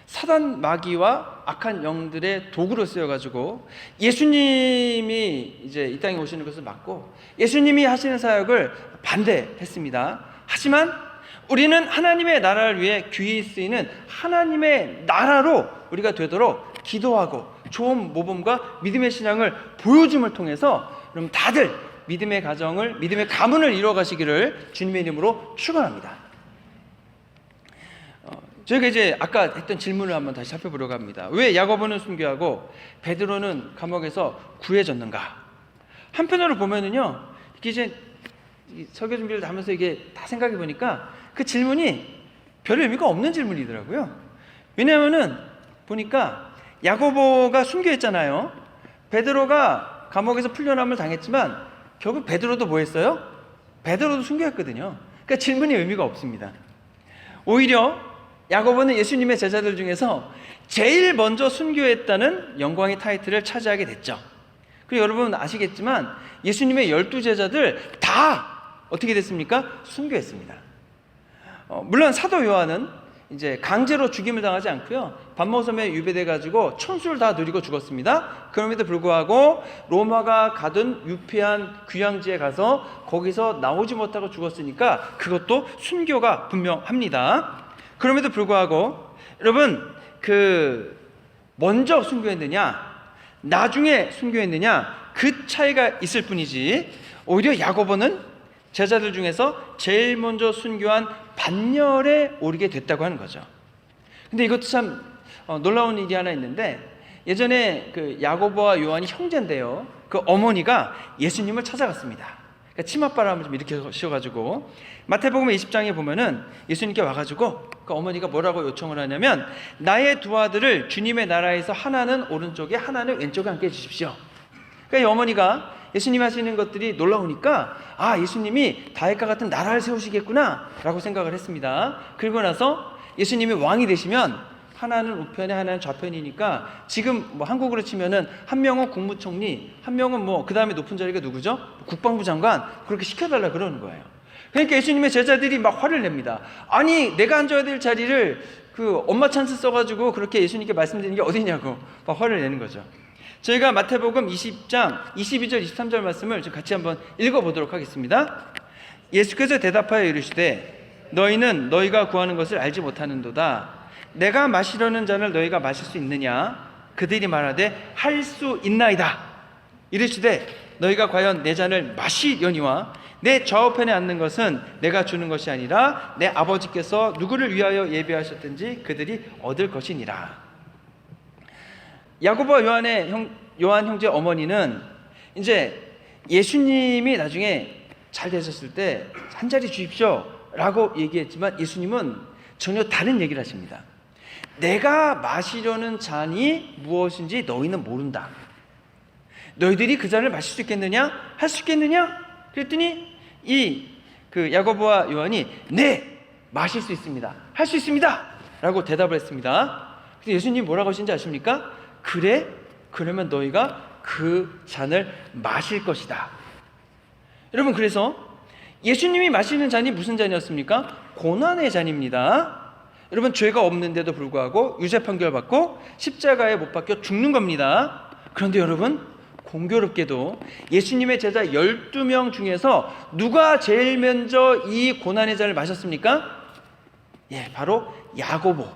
사단 마귀와 악한 영들의 도구로 쓰여가지고 예수님이 이제 이 땅에 오시는 것을 막고 예수님이 하시는 사역을 반대했습니다. 하지만 우리는 하나님의 나라를 위해 귀히 쓰이는 하나님의 나라로 우리가 되도록 기도하고 좋은 모범과 믿음의 신앙을 보여줌을 통해서 여러분 다들 믿음의 가정을 믿음의 가문을 이루어가시기를 주님의 이름으로 축원합니다. 저희가 이제 아까 했던 질문을 한번 다시 살펴보려고 합니다. 왜 야고보는 순교하고 베드로는 감옥에서 구해졌는가? 한편으로 보면은요, 이게 이제 설교 준비를 하면서 이게 다 생각해 보니까 그 질문이 별 의미가 없는 질문이더라고요. 왜냐하면은 보니까 야고보가 순교했잖아요. 베드로가 감옥에서 풀려남을 당했지만 결국 베드로도 뭐 했어요? 베드로도 순교했거든요. 그러니까 질문이 의미가 없습니다. 오히려 야고보는 예수님의 제자들 중에서 제일 먼저 순교했다는 영광의 타이틀을 차지하게 됐죠. 그리고 여러분 아시겠지만 예수님의 12제자들 다 어떻게 됐습니까? 순교했습니다. 물론 사도 요한은 이제 강제로 죽임을 당하지 않고요. 반모섬에 유배돼 가지고 천수를 다 누리고 죽었습니다. 그럼에도 불구하고 로마가 가둔 유폐한 귀양지에 가서 거기서 나오지 못하고 죽었으니까 그것도 순교가 분명합니다. 그럼에도 불구하고 여러분 먼저 순교했느냐 나중에 순교했느냐 그 차이가 있을 뿐이지 오히려 야고보는 제자들 중에서 제일 먼저 순교한 반열에 오르게 됐다고 하는 거죠. 근데 이것도 참 놀라운 일이 하나 있는데 예전에 그 야고보와 요한이 형제인데요. 그 어머니가 예수님을 찾아갔습니다. 그러니까 치맛바람을 좀 일으키셔가지고 마태복음 20장에 보면은 예수님께 와가지고 그 어머니가 뭐라고 요청을 하냐면 나의 두 아들을 주님의 나라에서 하나는 오른쪽에 하나는 왼쪽에 앉게 해주십시오. 그러니까 이 어머니가 예수님 하시는 것들이 놀라우니까 예수님이 다윗과 같은 나라를 세우시겠구나 라고 생각을 했습니다. 그리고 나서 예수님이 왕이 되시면 하나는 우편에 하나는 좌편이니까 지금 뭐 한국으로 치면은 한 명은 국무총리, 한 명은 뭐 그 다음에 높은 자리가 누구죠? 국방부 장관. 그렇게 시켜달라 그러는 거예요. 그러니까 예수님의 제자들이 막 화를 냅니다. 아니 내가 앉아야 될 자리를 그 엄마 찬스 써가지고 그렇게 예수님께 말씀드리는 게 어디냐고 막 화를 내는 거죠. 저희가 마태복음 20장 22절 23절 말씀을 좀 같이 한번 읽어보도록 하겠습니다. 예수께서 대답하여 이르시되 너희는 너희가 구하는 것을 알지 못하는도다. 내가 마시려는 잔을 너희가 마실 수 있느냐? 그들이 말하되 할 수 있나이다. 이르시되 너희가 과연 내 잔을 마시려니와 내 좌우편에 앉는 것은 내가 주는 것이 아니라 내 아버지께서 누구를 위하여 예비하셨든지 그들이 얻을 것이니라. 야고보와 요한 형제 어머니는 이제 예수님이 나중에 잘 되셨을 때 한 자리 주십시오 라고 얘기했지만 예수님은 전혀 다른 얘기를 하십니다. 내가 마시려는 잔이 무엇인지 너희는 모른다. 너희들이 그 잔을 마실 수 있겠느냐? 할 수 있겠느냐? 그랬더니 야고보와 요한이 네, 마실 수 있습니다. 할 수 있습니다. 라고 대답을 했습니다. 그래서 예수님이 뭐라고 하신지 아십니까? 그래? 그러면 너희가 그 잔을 마실 것이다. 여러분 그래서 예수님이 마시는 잔이 무슨 잔이었습니까? 고난의 잔입니다. 여러분 죄가 없는데도 불구하고 유죄 판결 받고 십자가에 못 박혀 죽는 겁니다. 그런데 여러분 공교롭게도 예수님의 제자 12명 중에서 누가 제일 먼저 이 고난의 잔을 마셨습니까? 예, 바로 야고보.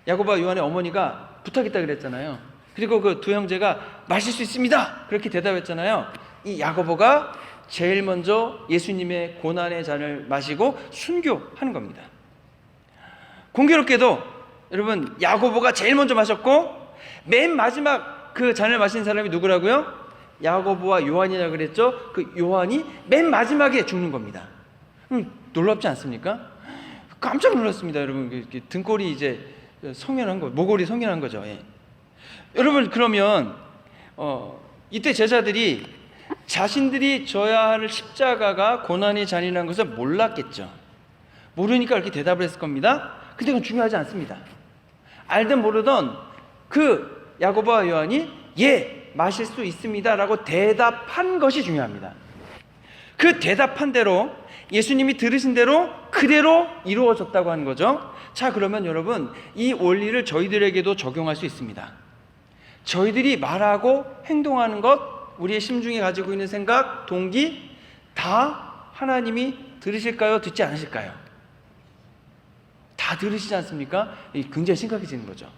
야고보와 요한의 어머니가 부탁했다 그랬잖아요. 그리고 그 두 형제가 마실 수 있습니다 그렇게 대답했잖아요. 이 야고보가 제일 먼저 예수님의 고난의 잔을 마시고 순교하는 겁니다. 공교롭게도 여러분, 야고보가 제일 먼저 마셨고 맨 마지막 그 잔을 마신 사람이 누구라고요? 야고보와 요한이라고 그랬죠. 그 요한이 맨 마지막에 죽는 겁니다. 놀랍지 않습니까? 깜짝 놀랐습니다. 여러분, 등골이 이제 성연한 거, 모골이 성연한 거죠. 예. 여러분, 그러면 이때 제자들이 자신들이 져야 할 십자가가 고난이 잔인한 것을 몰랐겠죠. 모르니까 이렇게 대답을 했을 겁니다. 근데 그건 중요하지 않습니다. 알든 모르든 그 야고보와 요한이 예, 마실 수 있습니다 라고 대답한 것이 중요합니다. 그 대답한 대로 예수님이 들으신 대로 그대로 이루어졌다고 하는 거죠. 자, 그러면 여러분, 이 원리를 저희들에게도 적용할 수 있습니다. 저희들이 말하고 행동하는 것, 우리의 심중에 가지고 있는 생각, 동기 다 하나님이 들으실까요? 듣지 않으실까요? 다 들으시지 않습니까? 굉장히 심각해지는 거죠.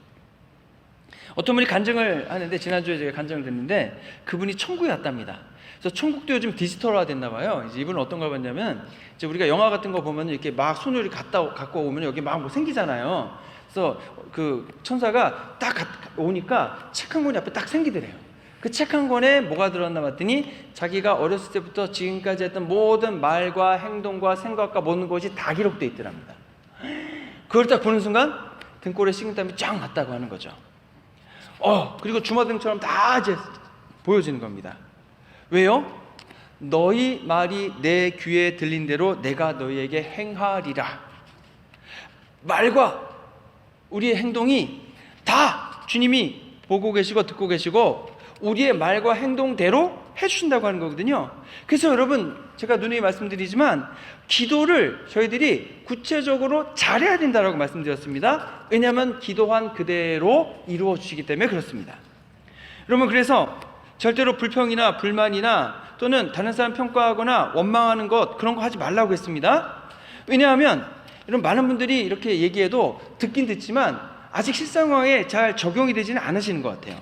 어떤 분이 간증을 하는데, 지난주에 제가 간증을 듣는데 그분이 천국에 갔답니다. 그래서 천국도 요즘 디지털화 됐나 봐요. 이제 이분은 어떤 걸 봤냐면, 이제 우리가 영화 같은 거 보면 이렇게 막 손을 갖고 오면 여기 막 뭐 생기잖아요. 그래서 그 천사가 딱 오니까 책 한 권이 앞에 딱 생기더래요. 그 책 한 권에 뭐가 들었나 봤더니 자기가 어렸을 때부터 지금까지 했던 모든 말과 행동과 생각과 모든 것이 다 기록되어 있더랍니다. 그걸 딱 보는 순간 등골에 식은땀이 쫙 났다고 하는 거죠. 그리고 주마등처럼 다 이제 보여지는 겁니다. 왜요? 너희 말이 내 귀에 들린 대로 내가 너희에게 행하리라. 말과 우리의 행동이 다 주님이 보고 계시고 듣고 계시고 우리의 말과 행동대로 해주신다고 하는 거거든요. 그래서 여러분, 제가 누누이 말씀드리지만 기도를 저희들이 구체적으로 잘해야 된다고 말씀드렸습니다. 왜냐하면 기도한 그대로 이루어 주시기 때문에 그렇습니다. 여러분, 그래서 절대로 불평이나 불만이나 또는 다른 사람 평가하거나 원망하는 것, 그런 거 하지 말라고 했습니다. 왜냐하면 여러분, 많은 분들이 이렇게 얘기해도 듣긴 듣지만 아직 실상황에 잘 적용이 되지는 않으시는 것 같아요.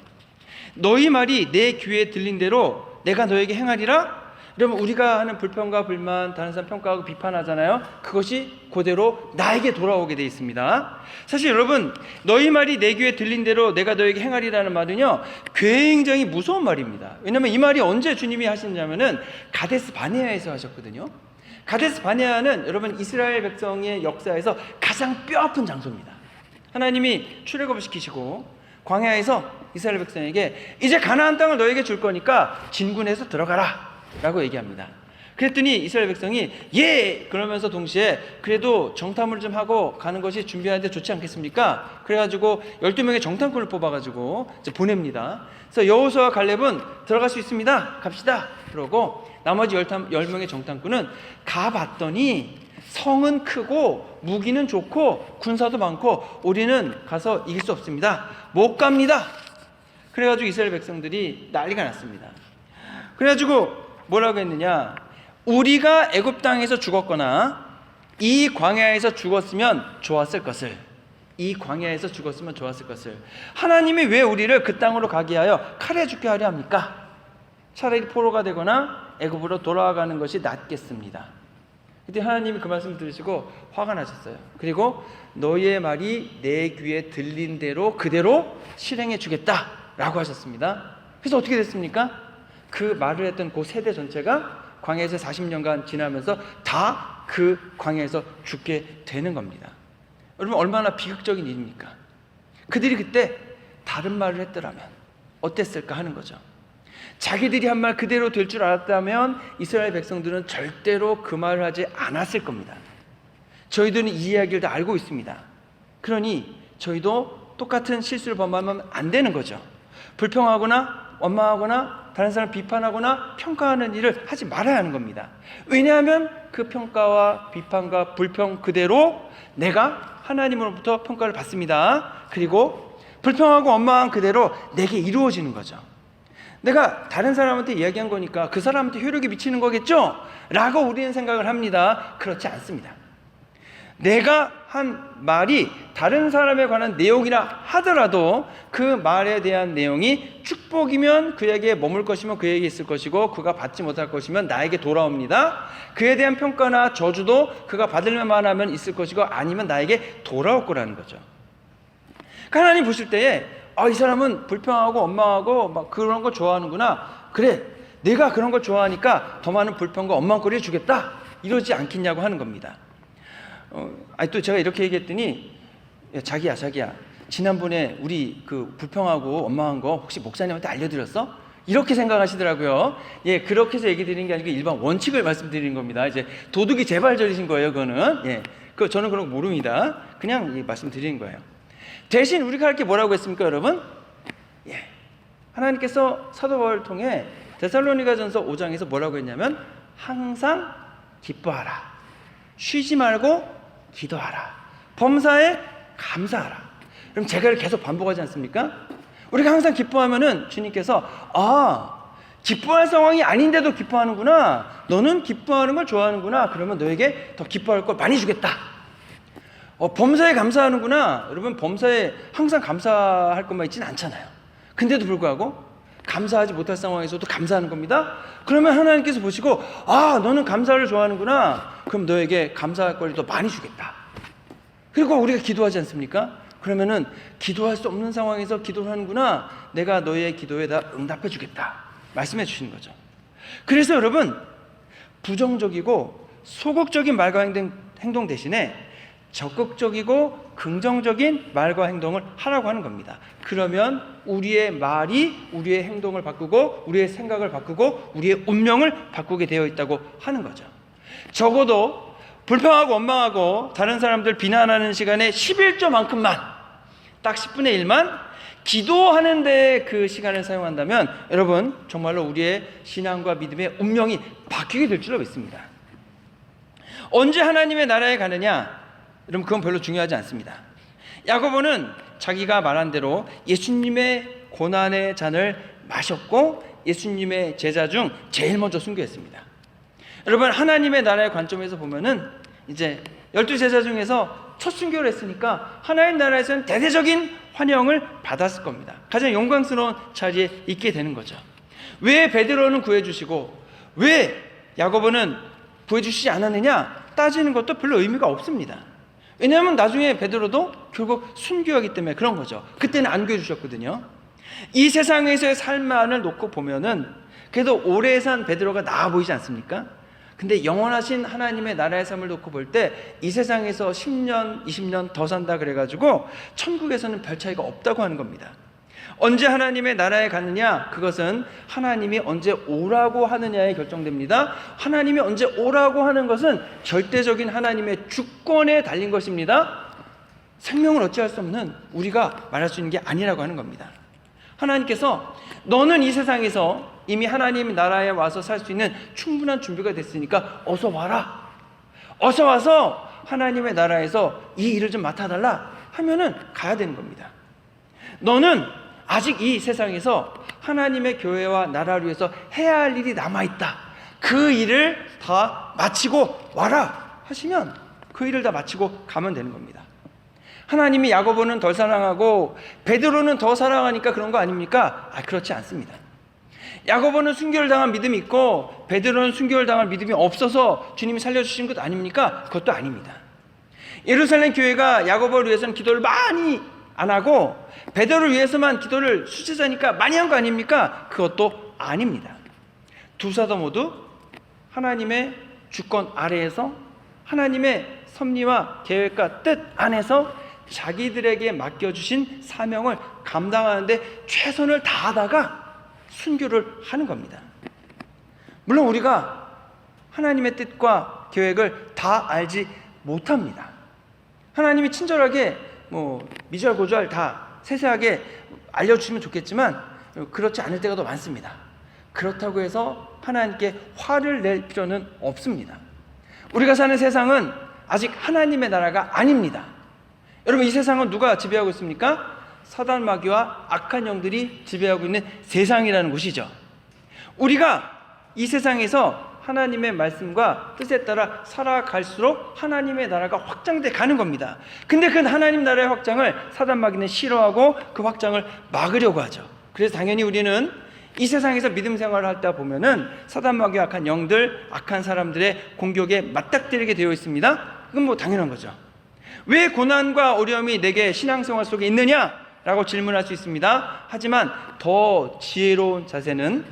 너희 말이 내 귀에 들린 대로 내가 너에게 행하리라. 여러분, 우리가 하는 불평과 불만, 다른 사람 평가하고 비판하잖아요. 그것이 그대로 나에게 돌아오게 되어 있습니다. 사실 여러분, 너희 말이 내 귀에 들린 대로 내가 너에게 행하리라는 말은요, 굉장히 무서운 말입니다. 왜냐하면 이 말이 언제 주님이 하시냐면은 가데스 바네아에서 하셨거든요. 가데스 바네아는 여러분, 이스라엘 백성의 역사에서 가장 뼈아픈 장소입니다. 하나님이 출애굽을 시키시고 광야에서 이스라엘 백성에게 이제 가나안 땅을 너에게 줄 거니까 진군해서 들어가라 라고 얘기합니다. 그랬더니 이스라엘 백성이 예! 그러면서 동시에 그래도 정탐을 좀 하고 가는 것이 준비하는데 좋지 않겠습니까? 그래가지고 12명의 정탐꾼을 뽑아가지고 이제 보냅니다. 그래서 여호수아와 갈렙은 들어갈 수 있습니다, 갑시다 그러고 나머지 10명의 정탐꾼은 가봤더니 성은 크고 무기는 좋고 군사도 많고 우리는 가서 이길 수 없습니다, 못 갑니다. 그래가지고 이스라엘 백성들이 난리가 났습니다. 그래가지고 뭐라고 했느냐, 우리가 애굽 땅에서 죽었거나 이 광야에서 죽었으면 좋았을 것을, 이 광야에서 죽었으면 좋았을 것을 하나님이 왜 우리를 그 땅으로 가게 하여 칼에 죽게 하려 합니까? 차라리 포로가 되거나 애굽으로 돌아가는 것이 낫겠습니다. 그때 하나님이 그 말씀을 들으시고 화가 나셨어요. 그리고 너희의 말이 내 귀에 들린 대로 그대로 실행해 주겠다라고 하셨습니다. 그래서 어떻게 됐습니까? 그 말을 했던 그 세대 전체가 광야에서 40년간 지나면서 다 그 광야에서 죽게 되는 겁니다. 여러분, 얼마나 비극적인 일입니까? 그들이 그때 다른 말을 했더라면 어땠을까 하는 거죠. 자기들이 한 말 그대로 될 줄 알았다면 이스라엘 백성들은 절대로 그 말을 하지 않았을 겁니다. 저희들은 이 이야기를 다 알고 있습니다. 그러니 저희도 똑같은 실수를 범하면 안 되는 거죠. 불평하거나 원망하거나 다른 사람을 비판하거나 평가하는 일을 하지 말아야 하는 겁니다. 왜냐하면 그 평가와 비판과 불평 그대로 내가 하나님으로부터 평가를 받습니다. 그리고 불평하고 원망한 그대로 내게 이루어지는 거죠. 내가 다른 사람한테 이야기한 거니까 그 사람한테 효력이 미치는 거겠죠? 라고 우리는 생각을 합니다. 그렇지 않습니다. 내가 한 말이 다른 사람에 관한 내용이라 하더라도 그 말에 대한 내용이 축복이면 그에게 머물 것이면 그에게 있을 것이고, 그가 받지 못할 것이면 나에게 돌아옵니다. 그에 대한 평가나 저주도 그가 받을 만하면 있을 것이고 아니면 나에게 돌아올 거라는 거죠. 하나님 보실 때에 이 사람은 불평하고 원망하고 막 그런 걸 좋아하는구나, 그래 내가 그런 걸 좋아하니까 더 많은 불평과 원망거리를 주겠다, 이러지 않겠냐고 하는 겁니다. 또 제가 이렇게 얘기했더니, 야, 자기야 지난번에 우리 그 불평하고 원망한 거 혹시 목사님한테 알려드렸어? 이렇게 생각하시더라고요. 예, 그렇게 해서 얘기 드리는 게 아니고 일반 원칙을 말씀드리는 겁니다. 이제 도둑이 재발절이신 거예요, 그거는. 예, 저는 그런 거 모릅니다. 그냥 말씀드리는 거예요. 대신 우리가 할 게 뭐라고 했습니까, 여러분? 예, 하나님께서 사도 바울을 통해 데살로니가전서 5장에서 뭐라고 했냐면, 항상 기뻐하라, 쉬지 말고 기도하라, 범사에 감사하라. 그럼 제가 계속 반복하지 않습니까? 우리가 항상 기뻐하면은 주님께서 기뻐할 상황이 아닌데도 기뻐하는구나, 너는 기뻐하는 걸 좋아하는구나, 그러면 너에게 더 기뻐할 걸 많이 주겠다. 범사에 감사하는구나. 여러분, 범사에 항상 감사할 것만 있지는 않잖아요. 근데도 불구하고 감사하지 못할 상황에서도 감사하는 겁니다. 그러면 하나님께서 보시고, 너는 감사를 좋아하는구나, 그럼 너에게 감사할 걸 더 많이 주겠다. 그리고 우리가 기도하지 않습니까? 그러면은 기도할 수 없는 상황에서 기도를 하는구나, 내가 너의 기도에 다 응답해 주겠다 말씀해 주시는 거죠. 그래서 여러분, 부정적이고 소극적인 말과 행동 대신에 적극적이고 긍정적인 말과 행동을 하라고 하는 겁니다. 그러면 우리의 말이 우리의 행동을 바꾸고 우리의 생각을 바꾸고 우리의 운명을 바꾸게 되어 있다고 하는 거죠. 적어도 불평하고 원망하고 다른 사람들 비난하는 시간에 11조만큼만, 딱 10분의 1만 기도하는 데 그 시간을 사용한다면 여러분, 정말로 우리의 신앙과 믿음의 운명이 바뀌게 될 줄로 믿습니다. 언제 하나님의 나라에 가느냐? 여러분, 그건 별로 중요하지 않습니다. 야고보는 자기가 말한 대로 예수님의 고난의 잔을 마셨고 예수님의 제자 중 제일 먼저 순교했습니다. 여러분, 하나님의 나라의 관점에서 보면은 이제 12제자 중에서 첫 순교를 했으니까 하나님 나라에서는 대대적인 환영을 받았을 겁니다. 가장 영광스러운 자리에 있게 되는 거죠. 왜 베드로는 구해주시고 왜 야고보는 구해주시지 않았느냐 따지는 것도 별로 의미가 없습니다. 왜냐하면 나중에 베드로도 결국 순교하기 때문에 그런 거죠. 그때는 안 구해주셨거든요. 이 세상에서의 삶만을 놓고 보면은 그래도 오래 산 베드로가 나아 보이지 않습니까? 근데 영원하신 하나님의 나라의 삶을 놓고 볼 때 이 세상에서 10년, 20년 더 산다 그래가지고 천국에서는 별 차이가 없다고 하는 겁니다. 언제 하나님의 나라에 가느냐, 그것은 하나님이 언제 오라고 하느냐에 결정됩니다. 하나님이 언제 오라고 하는 것은 절대적인 하나님의 주권에 달린 것입니다. 생명을 어찌할 수 없는 우리가 말할 수 있는 게 아니라고 하는 겁니다. 하나님께서 너는 이 세상에서 이미 하나님 나라에 와서 살 수 있는 충분한 준비가 됐으니까 어서 와라, 어서 와서 하나님의 나라에서 이 일을 좀 맡아달라 하면은 가야 되는 겁니다. 너는 아직 이 세상에서 하나님의 교회와 나라를 위해서 해야 할 일이 남아있다, 그 일을 다 마치고 와라 하시면 그 일을 다 마치고 가면 되는 겁니다. 하나님이 야고보는 덜 사랑하고 베드로는 더 사랑하니까 그런 거 아닙니까? 그렇지 않습니다. 야고보는 순교를 당한 믿음이 있고 베드로는 순교를 당할 믿음이 없어서 주님이 살려주신 것 아닙니까? 그것도 아닙니다. 예루살렘 교회가 야고보를 위해서는 기도를 많이 안 하고 베드로를 위해서만 기도를 수제자니까 많이 한 거 아닙니까? 그것도 아닙니다. 두 사도 모두 하나님의 주권 아래에서 하나님의 섭리와 계획과 뜻 안에서 자기들에게 맡겨주신 사명을 감당하는데 최선을 다하다가 순교를 하는 겁니다. 물론 우리가 하나님의 뜻과 계획을 다 알지 못합니다. 하나님이 친절하게 미주알고주알 다 세세하게 알려주시면 좋겠지만 그렇지 않을 때가 더 많습니다. 그렇다고 해서 하나님께 화를 낼 필요는 없습니다. 우리가 사는 세상은 아직 하나님의 나라가 아닙니다. 여러분, 이 세상은 누가 지배하고 있습니까? 사단 마귀와 악한 영들이 지배하고 있는 세상이라는 곳이죠. 우리가 이 세상에서 하나님의 말씀과 뜻에 따라 살아갈수록 하나님의 나라가 확장돼 가는 겁니다. 근데 그 하나님 나라의 확장을 사단 마귀는 싫어하고 그 확장을 막으려고 하죠. 그래서 당연히 우리는 이 세상에서 믿음 생활을 하다 보면은 사단 마귀와 악한 영들, 악한 사람들의 공격에 맞닥뜨리게 되어 있습니다. 그건 뭐 당연한 거죠. 왜 고난과 어려움이 내게 신앙생활 속에 있느냐라고 질문할 수 있습니다. 하지만 더 지혜로운 자세는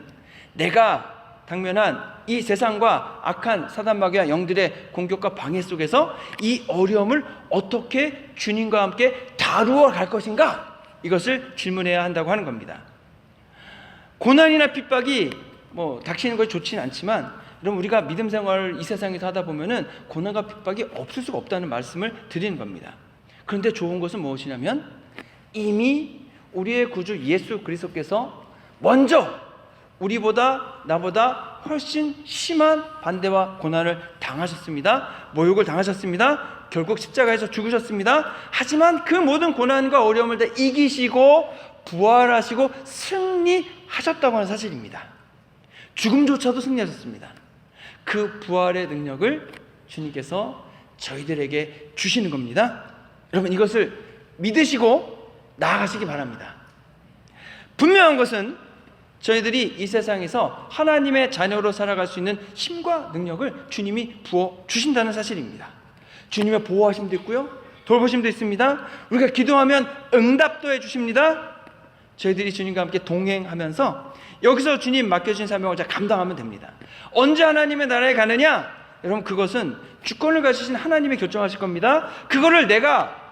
내가 당면한 이 세상과 악한 사단 마귀와 영들의 공격과 방해 속에서 이 어려움을 어떻게 주님과 함께 다루어 갈 것인가, 이것을 질문해야 한다고 하는 겁니다. 고난이나 핍박이 닥치는 것이 좋지는 않지만, 여러분, 우리가 믿음 생활을 이 세상에서 하다 보면은 고난과 핍박이 없을 수가 없다는 말씀을 드리는 겁니다. 그런데 좋은 것은 무엇이냐면 이미 우리의 구주 예수 그리스도께서 먼저 나보다 훨씬 심한 반대와 고난을 당하셨습니다. 모욕을 당하셨습니다. 결국 십자가에서 죽으셨습니다. 하지만 그 모든 고난과 어려움을 다 이기시고 부활하시고 승리하셨다고 하는 사실입니다. 죽음조차도 승리하셨습니다. 그 부활의 능력을 주님께서 저희들에게 주시는 겁니다. 여러분, 이것을 믿으시고 나아가시기 바랍니다. 분명한 것은 저희들이 이 세상에서 하나님의 자녀로 살아갈 수 있는 힘과 능력을 주님이 부어 주신다는 사실입니다. 주님의 보호하심도 있고요, 돌보심도 있습니다. 우리가 기도하면 응답도 해주십니다. 저희들이 주님과 함께 동행하면서 여기서 주님 맡겨주신 사명을 잘 감당하면 됩니다. 언제 하나님의 나라에 가느냐? 여러분, 그것은 주권을 가지신 하나님이 결정하실 겁니다. 그거를 내가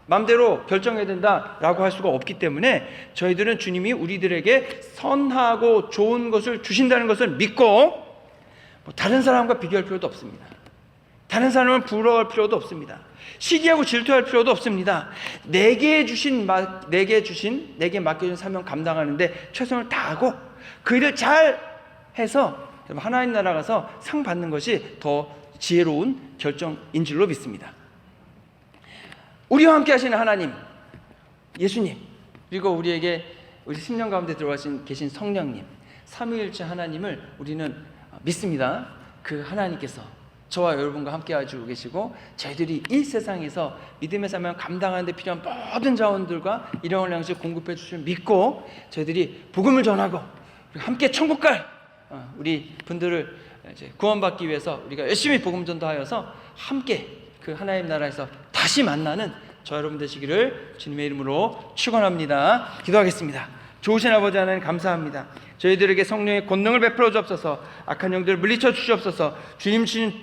마음대로 결정해야 된다라고 할 수가 없기 때문에 저희들은 주님이 우리들에게 선하고 좋은 것을 주신다는 것을 믿고 다른 사람과 비교할 필요도 없습니다. 다른 사람을 부러워할 필요도 없습니다. 시기하고 질투할 필요도 없습니다. 내게 맡겨진 사명 감당하는데 최선을 다하고 그 일을 잘 해서 하나님 나라 가서 상 받는 것이 더 지혜로운 결정인 줄로 믿습니다. 우리와 함께 하시는 하나님, 예수님, 그리고 우리 심령 가운데 계신 성령님, 삼위일체 하나님을 우리는 믿습니다. 그 하나님께서 저와 여러분과 함께 하시고 계시고, 저희들이 이 세상에서 믿음의 사명 감당하는 데 필요한 모든 자원들과 일용할 양식 공급해 주실 믿고, 저희들이 복음을 전하고 함께 천국 갈 우리 분들을 이제 구원받기 위해서 우리가 열심히 복음 전도하여서 함께 그 하나님 나라에서 다시 만나는 저 여러분 되시기를 주님의 이름으로 축원합니다. 기도하겠습니다. 좋으신 아버지 하나님, 감사합니다. 저희들에게 성령의 권능을 베풀어 주옵소서. 악한 영들을 물리쳐 주시옵소서. 주님 주신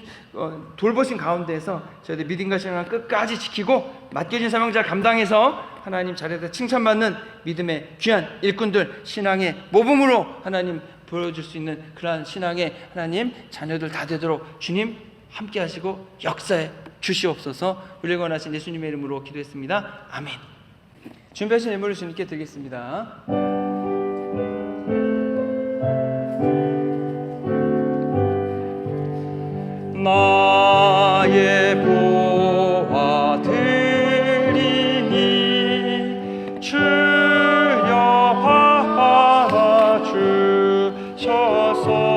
돌보신 가운데에서 저희들 믿음과 신앙을 끝까지 지키고 맡겨진 사명 잘 감당해서 하나님 자리에서 칭찬받는 믿음의 귀한 일꾼들, 신앙의 모범으로 하나님 보여줄 수 있는 그러한 신앙의 하나님 자녀들 다 되도록 주님 함께 하시고 역사에 주시옵소서. 우리를 원하신 예수님의 이름으로 기도했습니다. 아멘. 준비하신 예물을 주님께 드리겠습니다. 나의 보화 드리니 주여 봐주셔서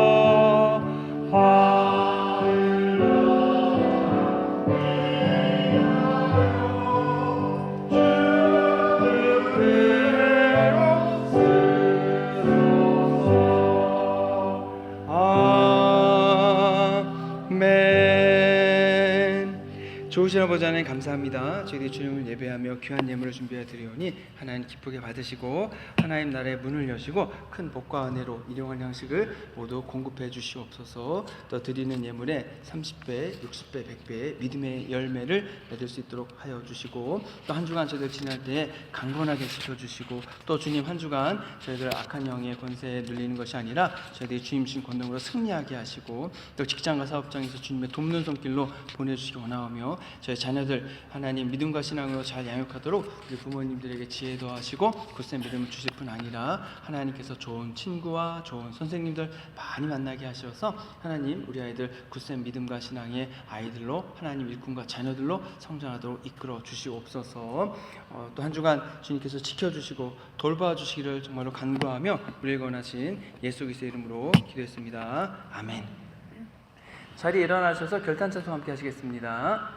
좋으신 아버지 하나님, 감사합니다. 저희들이 주님을 예배하며 귀한 예물을 준비해 드리오니 하나님 기쁘게 받으시고 하나님 나라의 문을 여시고 큰 복과 은혜로 일용할 양식을 모두 공급해 주시옵소서. 또 드리는 예물에 30배, 60배, 100배의 믿음의 열매를 맺을 수 있도록 하여 주시고, 또 한 주간 저희들 지날 때에 강건하게 지켜주시고, 또 주님 한 주간 저희들 악한 영의 권세에 눌리는 것이 아니라 저희들이 주님 주신 권능으로 승리하게 하시고, 또 직장과 사업장에서 주님의 돕는 손길로 보내주시기 원하오며, 저희 자녀들 하나님 믿음과 신앙으로 잘 양육하도록 우리 부모님들에게 지혜 더하시고 굳센 믿음을 주실 뿐 아니라 하나님께서 좋은 친구와 좋은 선생님들 많이 만나게 하셔서 하나님 우리 아이들 굳센 믿음과 신앙의 아이들로 하나님 일꾼과 자녀들로 성장하도록 이끌어 주시옵소서. 또 한 주간 주님께서 지켜주시고 돌봐주시기를 정말로 간구하며 우리에게 원하신 예수 그리스도의 이름으로 기도했습니다. 아멘. 자리에 일어나셔서 결단찬송 함께 하시겠습니다.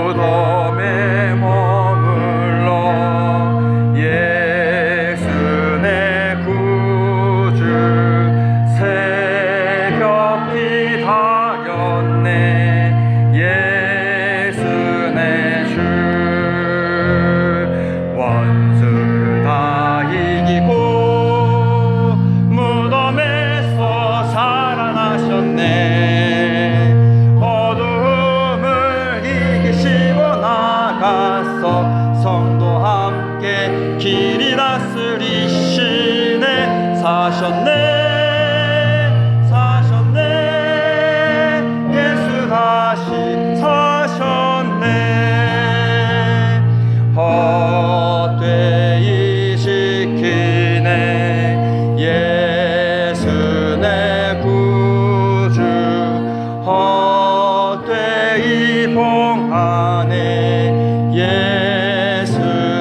무덤에 머물러 예수 내 구주 새벽이 다렸네 예수 내 주 원수를 다 이기고 무덤에서 살아나셨네 어둠을 이기시고 나가서 성도 함께 길이 다스리시네 사셨네 사셨네 예수 다시 사셨네 헛되이 시키네 예수 내 구주 헛되이 봉하네 예수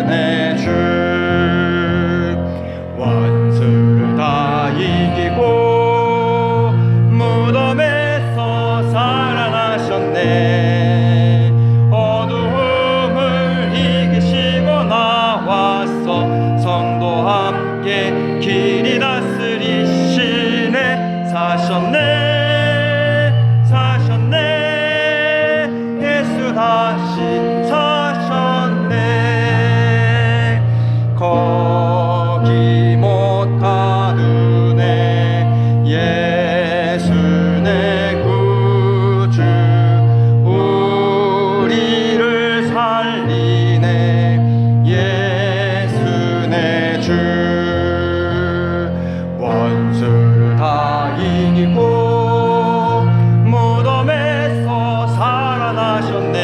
내 주 원수를 다 이기고 무덤에서 살아나셨네 어두움을 이기시고 나와서 성도 함께 길이 다스리시네 사셨네 사셨네 예수 다시 사셨네 거기 못 가두네 예수 내 구주 우리를 살리네 예수 내 주 원수를 다 이기고 무덤에서 살아나셨네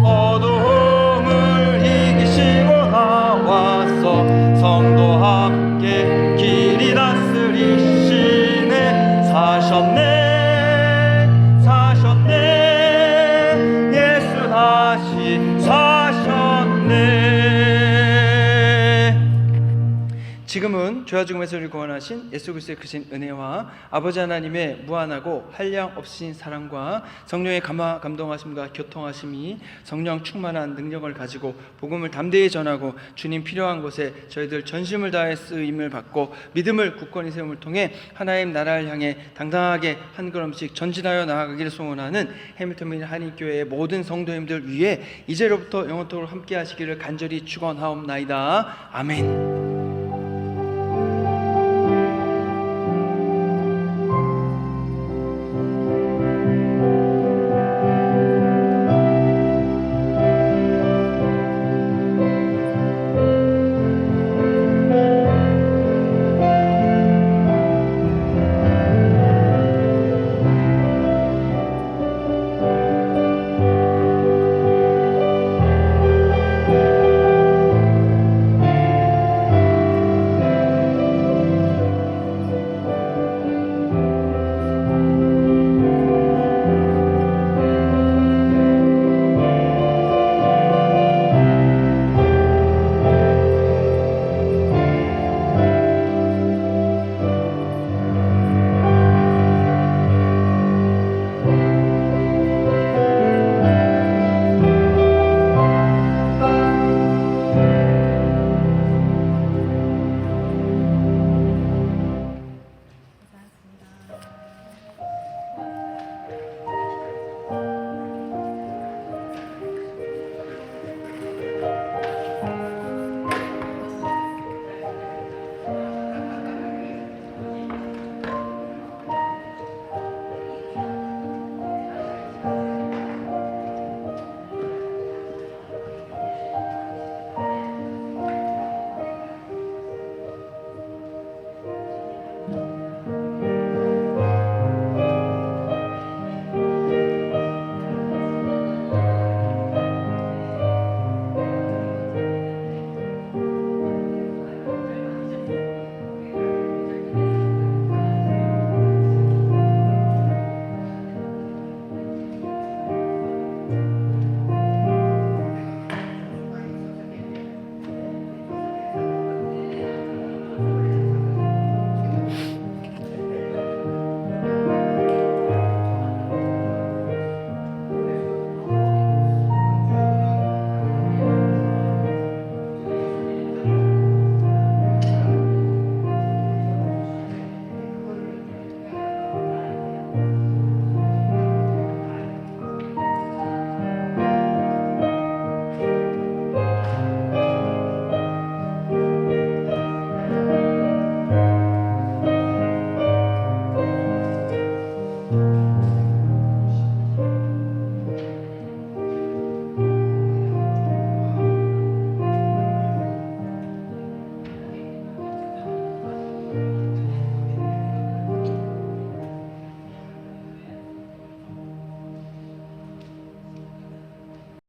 어두움을 이기시고 나와서 성도 함께 길이 다스리시네 사셨네 사셨네 예수 다시 사셨네 지금은 죄와 죽음에서 우리를 구원하신 예수 그리스도의 크신 은혜와 아버지 하나님의 무한하고 한량 없으신 사랑과 성령의 감동하심과 교통하심이 성령 충만한 능력을 가지고 복음을 담대히 전하고 주님 필요한 곳에 저희들 전심을 다해 쓰임을 받고 믿음을 굳건히 세움을 통해 하나님 나라를 향해 당당하게 한 걸음씩 전진하여 나아가기를 소원하는 해밀턴 민 한인교회의 모든 성도님들 위해 이제로부터 영원토록 함께 하시기를 간절히 축원하옵나이다. 아멘. 주시옵소서.